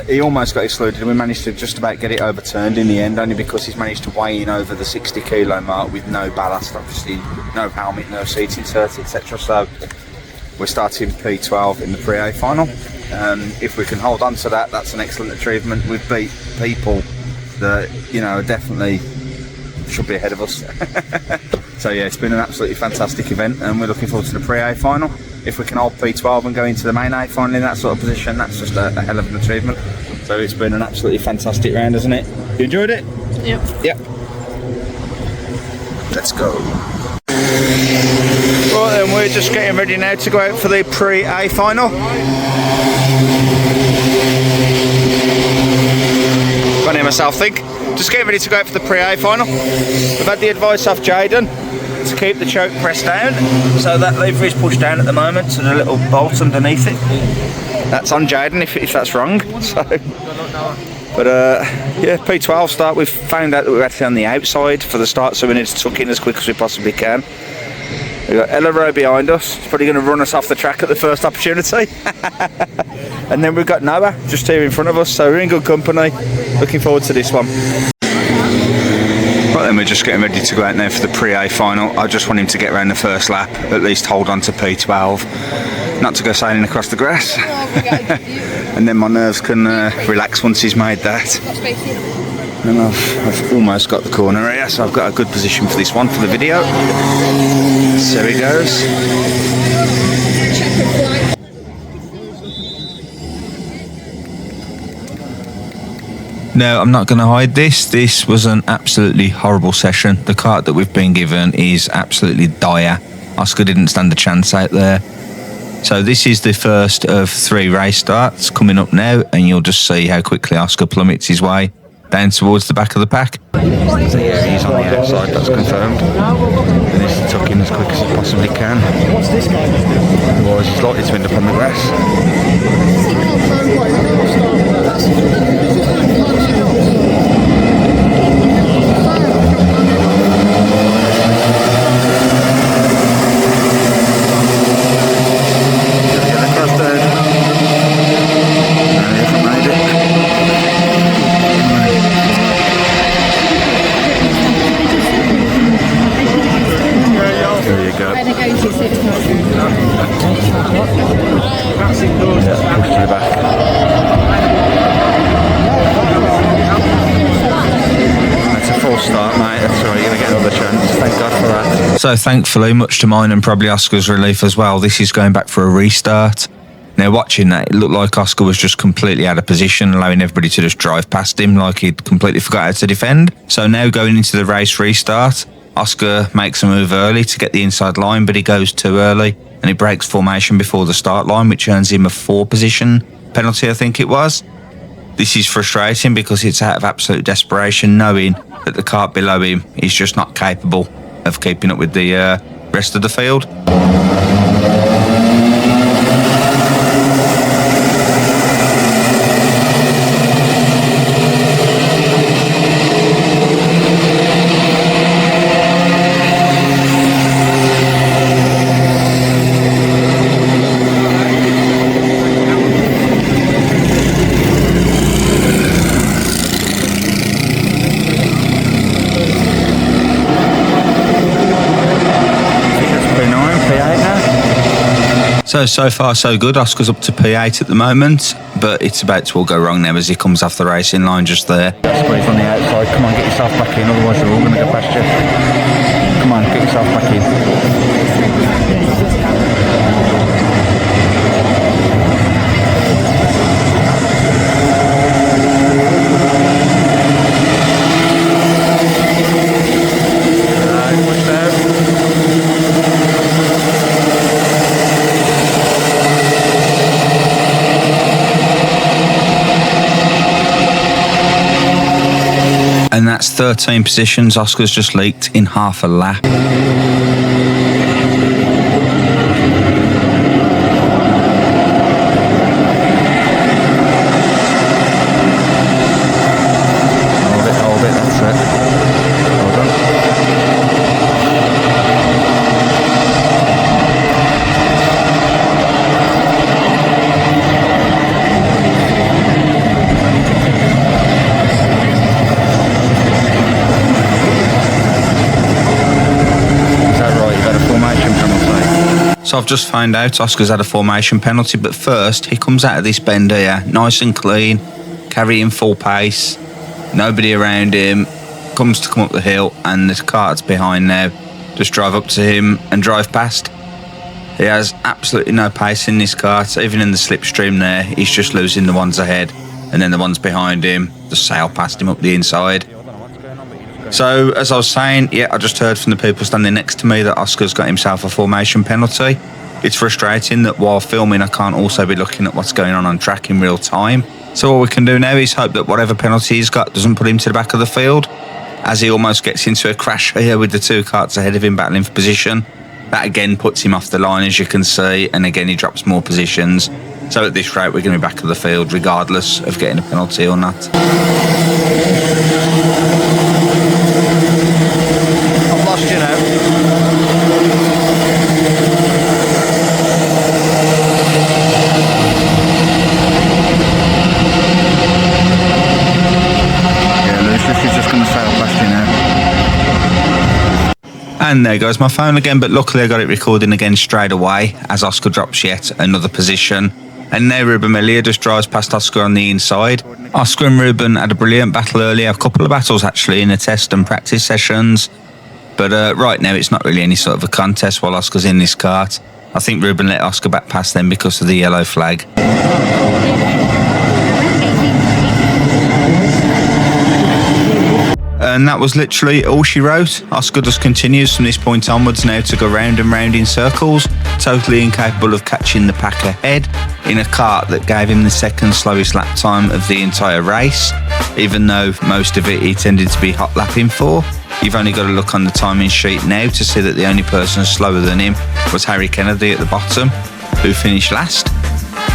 He almost got excluded and we managed to just about get it overturned in the end, only because he's managed to weigh in over the 60 kilo mark with no ballast, obviously, no helmet, no seat insert, etc. So we're starting P12 in the pre-A final. If we can hold on to that, that's an excellent achievement. We've beat people that, you know, definitely should be ahead of us. So yeah, it's been an absolutely fantastic event and we're looking forward to the pre-A final. If we can hold P12 and go into the main A final in that sort of position, that's just a hell of an achievement. So it's been an absolutely fantastic round, hasn't it? You enjoyed it? Yep. Yep. Let's go. Right then, we're just getting ready now to go out for the pre-A final. Can't hear myself think. Just getting ready to go out for the pre-A final. We've had the advice off Jaden to keep the choke pressed down, so that lever is pushed down at the moment to the little bolt underneath it. That's on Jaden if that's wrong. So, But yeah, P12 start. We've found out that we're actually on the outside for the start, so we need to tuck in as quick as we possibly can. We've got Ella Rowe behind us. He's probably going to run us off the track at the first opportunity. And then we've got Noah just here in front of us, so we're in good company. Looking forward to this one. Right then, we're just getting ready to go out now for the Pre-A final. I just want him to get around the first lap, at least hold on to P12, not to go sailing across the grass. And then my nerves can relax once he's made that. And I've almost got the corner here, so I've got a good position for this one for the video. So he goes. No, I'm not going to hide this. This was an absolutely horrible session. The kart that we've been given is absolutely dire. Oscar didn't stand a chance out there. So this is the first of 3 race starts coming up now, and you'll just see how quickly Oscar plummets his way down towards the back of the pack. So yeah, he's on the outside, that's confirmed. And he's to tuck in as quick as he possibly can. Otherwise he's likely to end up on the grass. So thankfully, much to mine and probably Oscar's relief as well, this is going back for a restart. Now watching that, it looked like Oscar was just completely out of position, allowing everybody to just drive past him like he'd completely forgot how to defend. So now going into the race restart, Oscar makes a move early to get the inside line, but he goes too early and he breaks formation before the start line, which earns him a 4 position penalty, I think it was. This is frustrating because it's out of absolute desperation, knowing that the kart below him is just not capable of keeping up with the rest of the field. So far so good. Oscar's up to P8 at the moment, but it's about to all go wrong now as he comes off the racing line just there. Squeeze on the outside, come on, get yourself back in, otherwise they're all going to go past you. Come on, get yourself back in. And that's 13 positions Oscar's just leaked in half a lap. Hold it, that's it. Well done. So I've just found out Oscar's had a formation penalty, but first he comes out of this bend here, nice and clean, carrying full pace, nobody around him, comes to come up the hill and the kart's behind now. Just drive up to him and drive past. He has absolutely no pace in this kart, even in the slipstream there, he's just losing the ones ahead, and then the ones behind him just sail past him up the inside. So, as I was saying, yeah, I just heard from the people standing next to me that Oscar's got himself a formation penalty. It's frustrating that while filming I can't also be looking at what's going on track in real time. So all we can do now is hope that whatever penalty he's got doesn't put him to the back of the field, as he almost gets into a crash here with the 2 karts ahead of him battling for position. That again puts him off the line, as you can see, and again he drops more positions. So at this rate, we're going to be back at the field regardless of getting a penalty or not. I've lost you now. Yeah, Lucius is just going to sail past you now. And there goes my phone again, but luckily I got it recording again straight away as Oscar drops yet another position. And now Ruben Melia just drives past Oscar on the inside. Oscar and Ruben had a brilliant battle earlier, a couple of battles actually in the test and practice sessions. But right now it's not really any sort of a contest while Oscar's in this kart. I think Ruben let Oscar back past them because of the yellow flag. And that was literally all she wrote. Oscar just continues from this point onwards now to go round and round in circles, totally incapable of catching the pack ahead in a kart that gave him the second slowest lap time of the entire race, even though most of it he tended to be hot lapping for. You've only got to look on the timing sheet now to see that the only person slower than him was Harry Kennedy at the bottom, who finished last.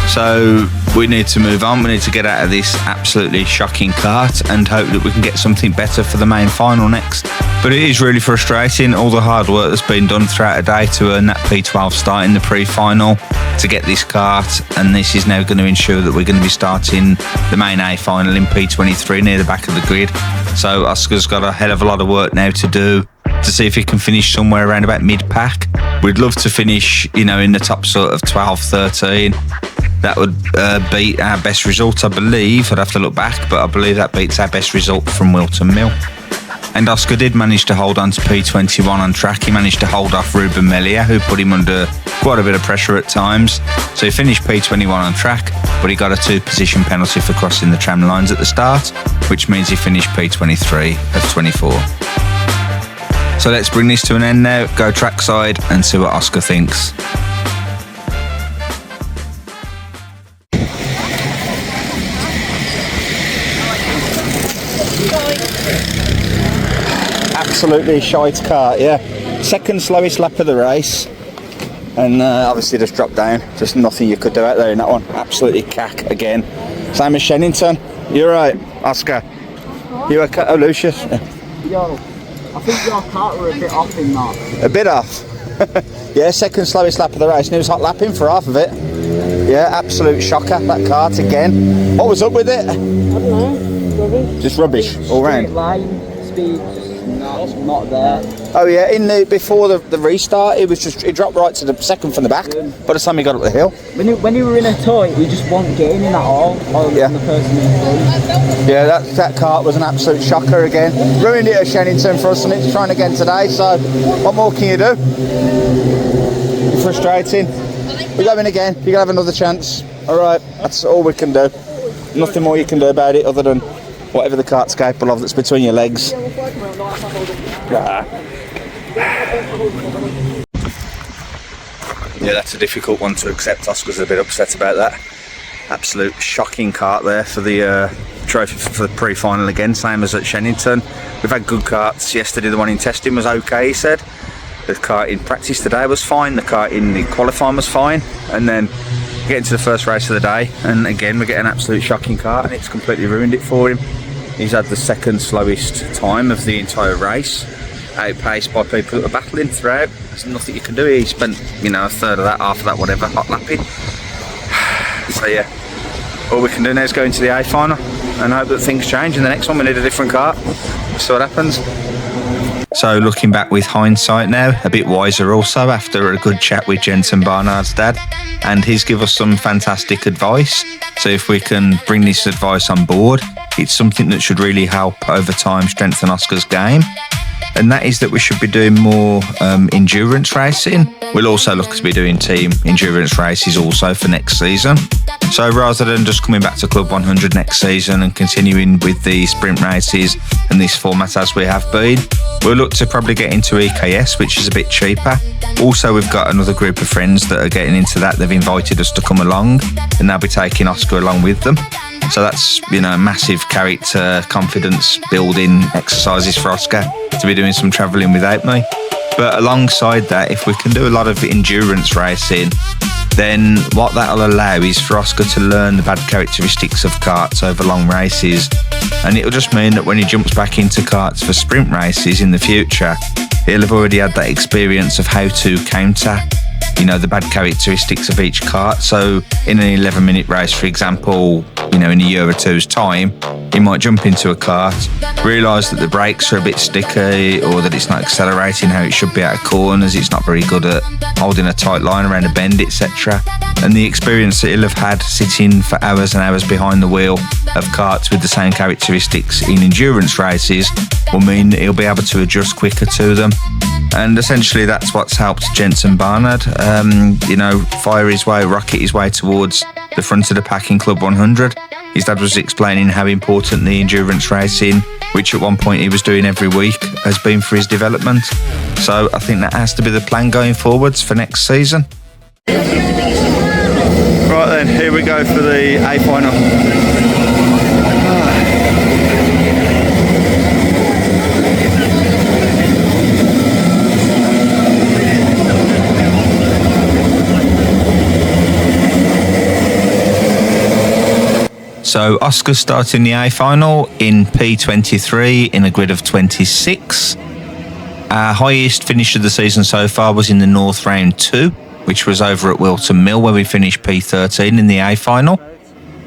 So we need to move on. We need to get out of this absolutely shocking kart and hope that we can get something better for the main final next. But it is really frustrating, all the hard work that's been done throughout the day to earn that P12 start in the pre-final to get this kart, and this is now going to ensure that we're going to be starting the main A final in P23 near the back of the grid. So Oscar's got a hell of a lot of work now to do to see if he can finish somewhere around about mid-pack. We'd love to finish, you know, in the top sort of 12, 13. That would beat our best result, I believe. I'd have to look back, but I believe that beats our best result from Whilton Mill. And Oscar did manage to hold on to P21 on track. He managed to hold off Ruben Melia, who put him under quite a bit of pressure at times. So he finished P21 on track, but he got a 2-position penalty for crossing the tram lines at the start, which means he finished P23 of 24. So let's bring this to an end now, go trackside and see what Oscar thinks. Absolutely shite kart, yeah. Second slowest lap of the race, and obviously just dropped down. Just nothing you could do out there in that one. Absolutely cack again. Same as Shennington. You're right, Oscar. You okay? Oh, Lucius. Yo, I think your kart were a bit off in that. A bit off. Yeah, second slowest lap of the race, and he was hot lapping for half of it. Yeah, absolute shocker, that kart again. What was up with it? I don't know, rubbish. Just rubbish, all round. Line, speed, not there. Oh yeah, before the restart, it dropped right to the second from the back. By the time he got up the hill. When you were in a toy, you just wasn't getting in at all. Yeah. The person in front. Yeah, that kart was an absolute shocker again. Ruined it at Shennington for us, and it's trying again today. So, what more can you do? It's frustrating. We're going again. You're gonna have another chance. All right, that's all we can do. Nothing more you can do about it other than whatever the kart's capable of that's between your legs. Yeah, that's a difficult one to accept. Oscar's a bit upset about that. Absolute shocking kart there for the trophy for the pre-final again, same as at Shennington. We've had good karts yesterday. The one in testing was okay, he said. The kart in practice today was fine. The kart in the qualifying was fine. And then getting to the first race of the day, and again we get an absolute shocking kart, and it's completely ruined it for him. He's had the second slowest time of the entire race, outpaced by people that are battling throughout. There's nothing you can do. He spent, you know, a third of that, half of that, whatever, hot lapping. So yeah, all we can do now is go into the A final and hope that things change. In the next one we need a different kart. See what happens. So looking back with hindsight now, a bit wiser also after a good chat with Jensen Barnard's dad, and he's given us some fantastic advice. So if we can bring this advice on board, it's something that should really help over time strengthen Oscar's game. And that is that we should be doing more endurance racing. We'll also look to be doing team endurance races also for next season. So rather than just coming back to Club 100 next season and continuing with the sprint races and this format as we have been, we'll look to probably get into EKS, which is a bit cheaper. Also, we've got another group of friends that are getting into that. They've invited us to come along, and they'll be taking Oscar along with them. So that's, you know, massive character confidence building exercises for Oscar to be doing some travelling without me. But alongside that, if we can do a lot of endurance racing, then what that'll allow is for Oscar to learn the bad characteristics of karts over long races, and it'll just mean that when he jumps back into karts for sprint races in the future, he'll have already had that experience of how to counter, you know, the bad characteristics of each kart. So in an 11-minute race, for example, you know, in a year or two's time, he might jump into a kart, realise that the brakes are a bit sticky, or that it's not accelerating how it should be out of corners, it's not very good at holding a tight line around a bend, etc. And the experience that he'll have had sitting for hours and hours behind the wheel of karts with the same characteristics in endurance races will mean that he'll be able to adjust quicker to them. And essentially that's what's helped Jensen Barnard, you know, fire his way, rocket his way towards the front of the pack in Club 100. His dad was explaining how important the endurance racing, which at one point he was doing every week, has been for his development. So I think that has to be the plan going forwards for next season. Right then, here we go for the A final. So Oscar's starting the A final in P23 in a grid of 26. Our highest finish of the season so far was in the North Round 2, which was over at Whilton Mill, where we finished P13 in the A final.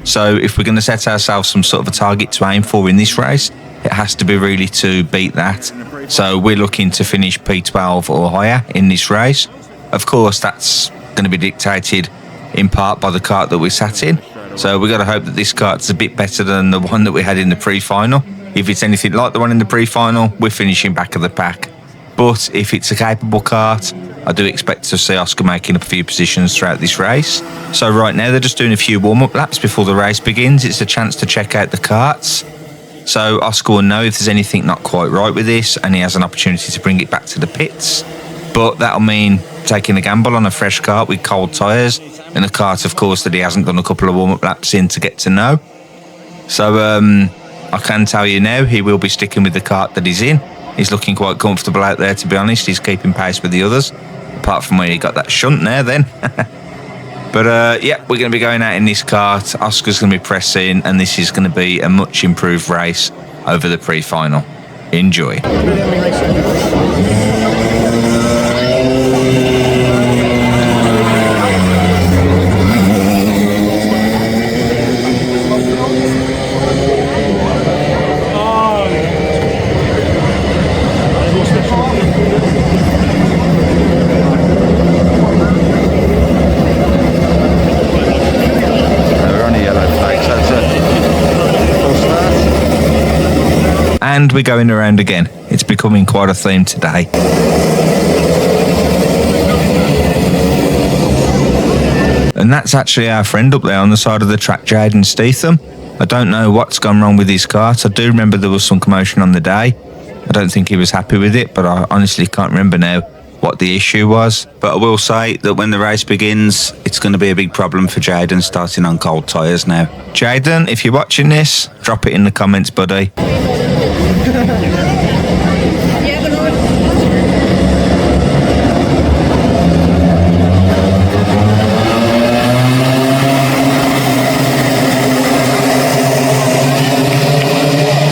So if we're going to set ourselves some sort of a target to aim for in this race, it has to be really to beat that. So we're looking to finish P12 or higher in this race. Of course, that's going to be dictated in part by the kart that we sat in. So we've got to hope that this kart's a bit better than the one that we had in the pre-final. If it's anything like the one in the pre-final, we're finishing back of the pack. But if it's a capable kart, I do expect to see Oscar making up a few positions throughout this race. So right now they're just doing a few warm-up laps before the race begins. It's a chance to check out the karts. So Oscar will know if there's anything not quite right with this, and he has an opportunity to bring it back to the pits. But that'll mean taking a gamble on a fresh kart with cold tyres, and a kart, of course, that he hasn't done a couple of warm-up laps in to get to know. So I can tell you now, he will be sticking with the kart that he's in. He's looking quite comfortable out there, to be honest. He's keeping pace with the others, apart from where he got that shunt there then. But yeah, we're going to be going out in this kart. Oscar's going to be pressing, and this is going to be a much improved race over the pre-final. Enjoy. And we're going around again. It's becoming quite a theme today. And that's actually our friend up there on the side of the track, Jaden Steetham. I don't know what's gone wrong with his kart. I do remember there was some commotion on the day. I don't think he was happy with it, but I honestly can't remember now what the issue was. But I will say that when the race begins, it's going to be a big problem for Jaden starting on cold tyres now. Jaden, if you're watching this, drop it in the comments, buddy.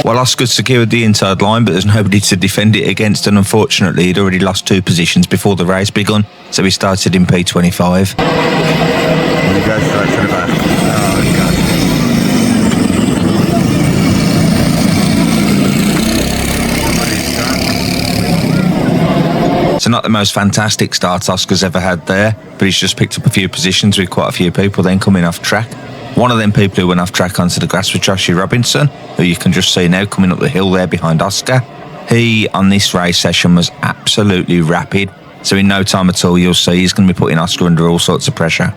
Well, Oscar's secured the inside line, but there's nobody to defend it against, and unfortunately he'd already lost 2 positions before the race begun, so he started in P25. He goes straight to the back. Oh, God. So not the most fantastic start Oscar's ever had there, but he's just picked up a few positions with quite a few people then coming off track. One of them people who went off track onto the grass was Joshua Robinson, who you can just see now coming up the hill there behind Oscar. He, on this race session, was absolutely rapid. So in no time at all, you'll see he's going to be putting Oscar under all sorts of pressure.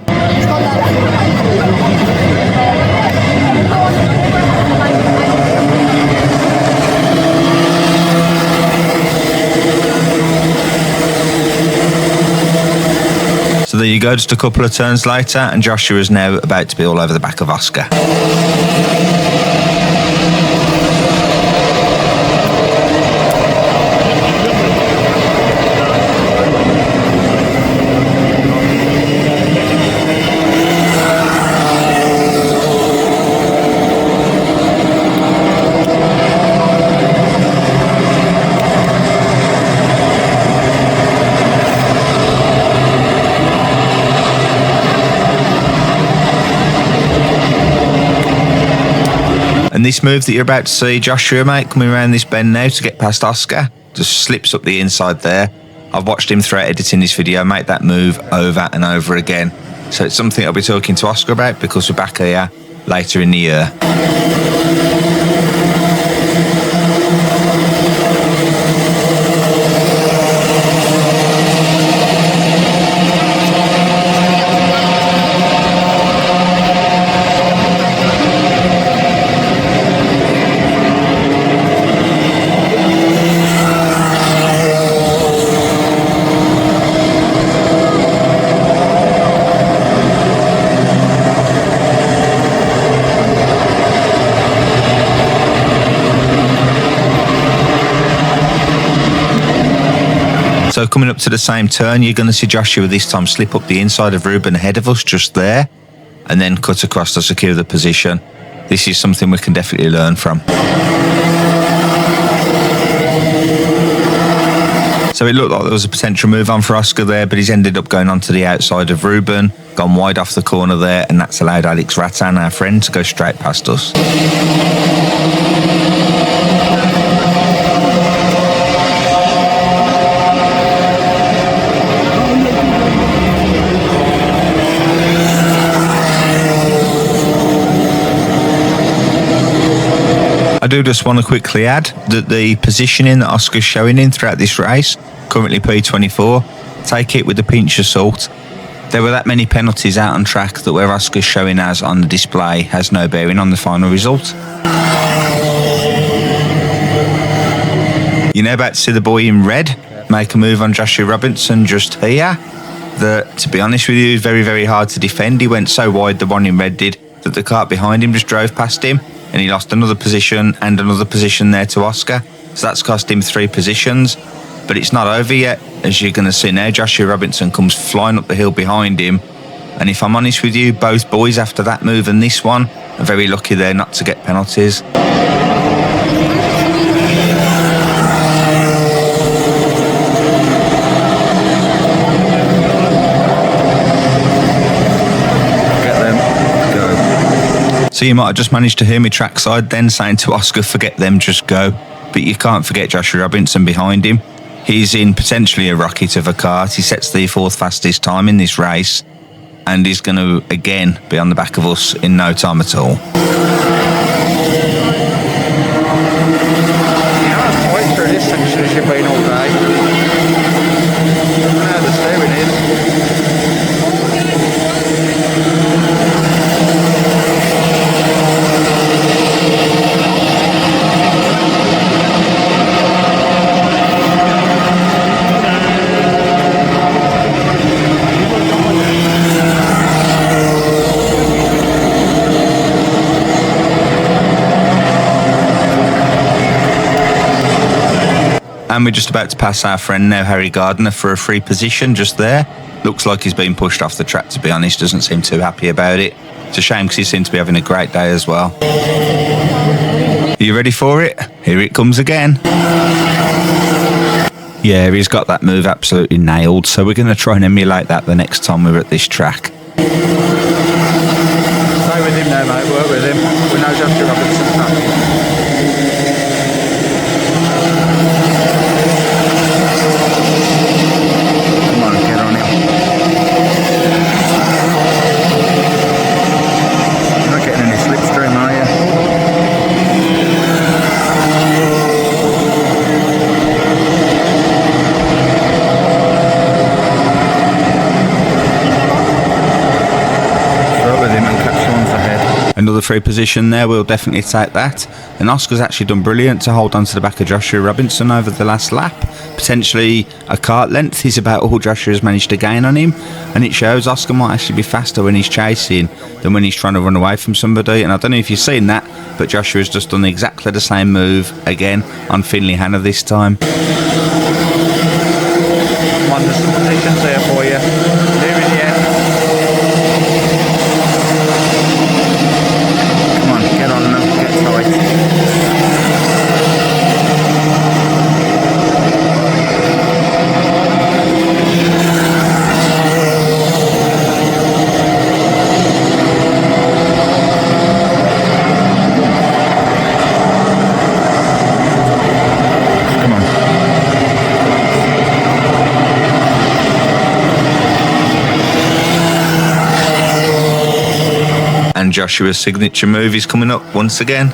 So there you go, just a couple of turns later, and Joshua is now about to be all over the back of Oscar. And this move that you're about to see Joshua make coming around this bend now to get past Oscar, just slips up the inside there. I've watched him throughout editing this video make that move over and over again. So it's something I'll be talking to Oscar about because we're back here later in the year. So coming up to the same turn, you're going to see Joshua this time slip up the inside of Ruben ahead of us just there, and then cut across to secure the position. This is something we can definitely learn from. So it looked like there was a potential move on for Oscar there, but he's ended up going onto the outside of Ruben, gone wide off the corner there, and that's allowed Alex Ratan, our friend, to go straight past us. I do just want to quickly add that the positioning that Oscar's showing in throughout this race, currently P24, take it with a pinch of salt. There were that many penalties out on track that where Oscar's showing as on the display has no bearing on the final result. You're now about to see the boy in red make a move on Joshua Robinson just here that, to be honest with you, is very, very hard to defend. He went so wide, the one in red did, that the kart behind him just drove past him, and he lost another position and another position there to Oscar. So that's cost him 3 positions. But it's not over yet. As you're going to see now, Joshua Robinson comes flying up the hill behind him. And if I'm honest with you, both boys after that move and this one are very lucky there not to get penalties. So you might have just managed to hear me trackside then saying to Oscar, forget them, just go. But you can't forget Joshua Robinson behind him. He's in potentially a rocket of a kart. He sets the 4th fastest time in this race, and he's going to again be on the back of us in no time at all. Quite through this section as you've been all day. Now the steering is. And we're just about to pass our friend now, Harry Gardner, for a free position just there. Looks like he's been pushed off the track, to be honest. Doesn't seem too happy about it. It's a shame because he seems to be having a great day as well. Are you ready for it? Here it comes again. Yeah, he's got that move absolutely nailed. So we're going to try and emulate that the next time we're at this track. Stay with him now, mate. Work with him. We know Joshua Robinson's happy. Another free position there, we'll definitely take that. And Oscar's actually done brilliant to hold on to the back of Joshua Robinson over the last lap. Potentially a kart length is about all Joshua's managed to gain on him. And it shows Oscar might actually be faster when he's chasing than when he's trying to run away from somebody. And I don't know if you've seen that, but Joshua's just done exactly the same move again on Finley Hanna this time. Come on, there's some positions there for you. Near in the end. Get on them, get tight. And Joshua's signature move is coming up once again.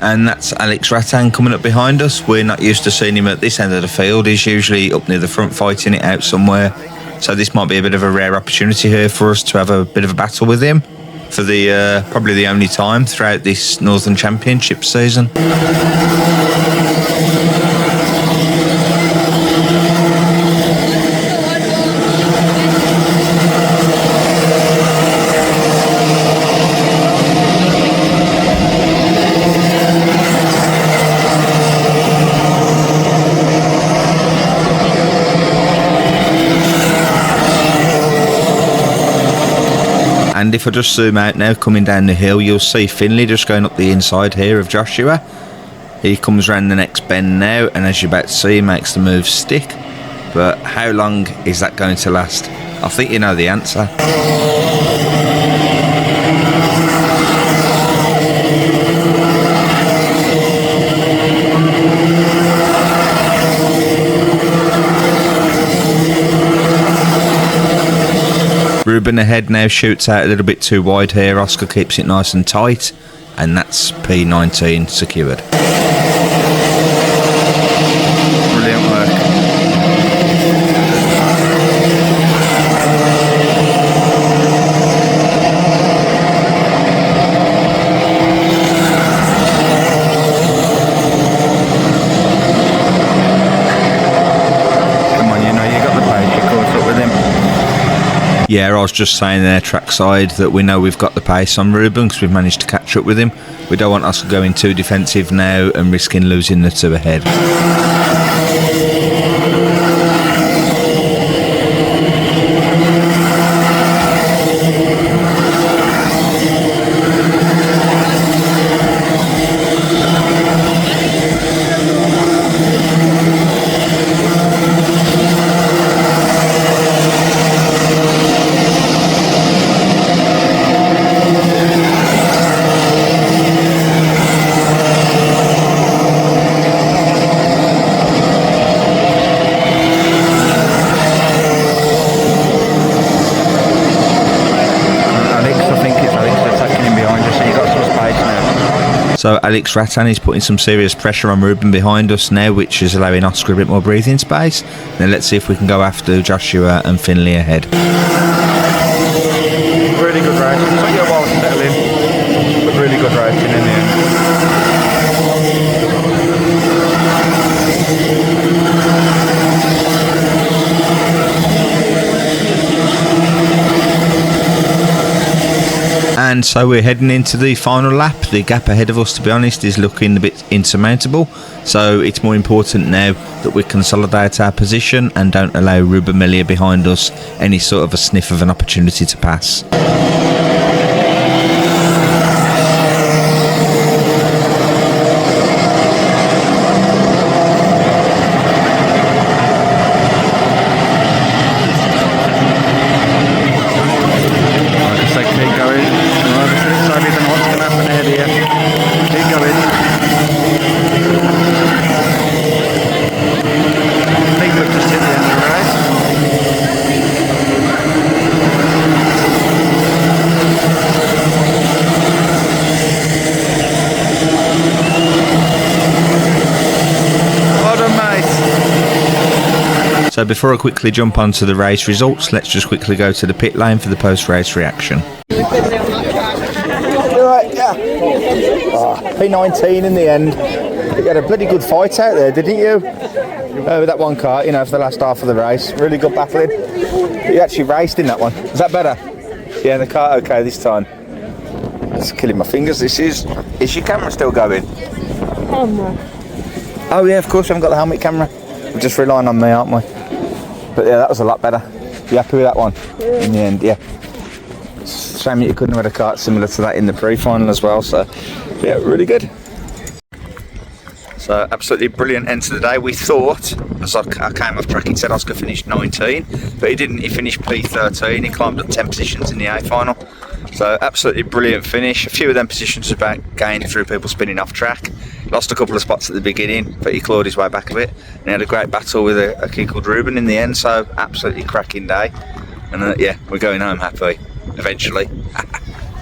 And that's Alex Rattan coming up behind us. We're not used to seeing him at this end of the field. He's usually up near the front fighting it out somewhere. So this might be a bit of a rare opportunity here for us to have a bit of a battle with him for the probably the only time throughout this Northern Championship season. And if I just zoom out now, coming down the hill, you'll see Finley just going up the inside here of Joshua. He comes round the next bend now, and as you're about to see, he makes the move stick. But how long is that going to last? I think you know the answer. Ruben ahead now, shoots out a little bit too wide here. Oscar keeps it nice and tight, and that's P19 secured. Brilliant work. Come on, you know you got the pace, you caught up with him. Yeah, I was just saying there, trackside, that we know we've got the pace on Ruben because we've managed to catch up with him. We don't want us going too defensive now and risking losing the two ahead. So Alex Rattan is putting some serious pressure on Ruben behind us now, which is allowing Oscar a bit more breathing space. Now let's see if we can go after Joshua and Finley ahead. Really good racing. It took you a while to settle in, but really good racing in the end. And so we're heading into the final lap. The gap ahead of us, to be honest, is looking a bit insurmountable. So it's more important now that we consolidate our position and don't allow Ruben Mill behind us any sort of a sniff of an opportunity to pass. So before I quickly jump onto the race results, let's just quickly go to the pit lane for the post-race reaction. You're right, yeah. P19 in the end. You had a bloody good fight out there, didn't you? With that one kart, you know, for the last half of the race. Really good battling. But you actually raced in that one. Is that better? Yeah, the kart okay this time. It's killing my fingers. This is your camera still going? Camera. Oh yeah, of course we haven't got the helmet camera. We're just relying on me, aren't we? But yeah, that was a lot better. You happy with that one? Yeah. In the end, yeah. Shame that you couldn't have had a kart similar to that in the pre-final as well. So yeah, really good. So absolutely brilliant end to the day. We thought, as I came off track, it said Oscar finished 19, but he didn't. He finished P13. He climbed up 10 positions in the A final. So absolutely brilliant finish. A few of them positions were back gained through people spinning off track. Lost a couple of spots at the beginning, but he clawed his way back a bit. And he had a great battle with a kid called Ruben in the end. So absolutely cracking day. And yeah, we're going home happy eventually.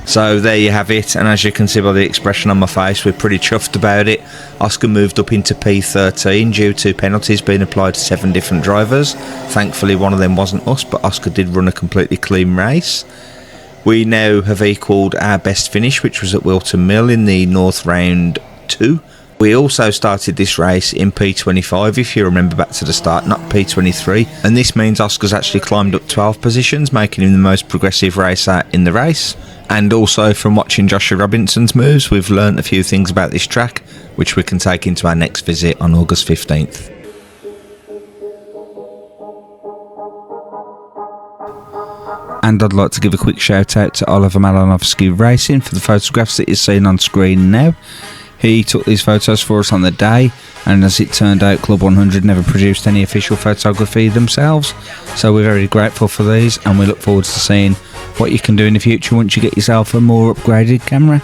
So there you have it, and as you can see by the expression on my face, we're pretty chuffed about it. Oscar moved up into P13 due to penalties being applied to 7 different drivers. Thankfully one of them wasn't us, but Oscar did run a completely clean race. We now have equalled our best finish, which was at Whilton Mill in the North Round 2. We also started this race in P25, if you remember back to the start, not P23, and this means Oscar's actually climbed up 12 positions, making him the most progressive racer in the race. And also from watching Joshua Robinson's moves, we've learnt a few things about this track, which we can take into our next visit on August 15th. And I'd like to give a quick shout out to Oliver Malinowski Racing for the photographs that you're seeing on screen now. He took these photos for us on the day, and as it turned out, Club 100 never produced any official photography themselves, so we're very grateful for these, and we look forward to seeing what you can do in the future once you get yourself a more upgraded camera.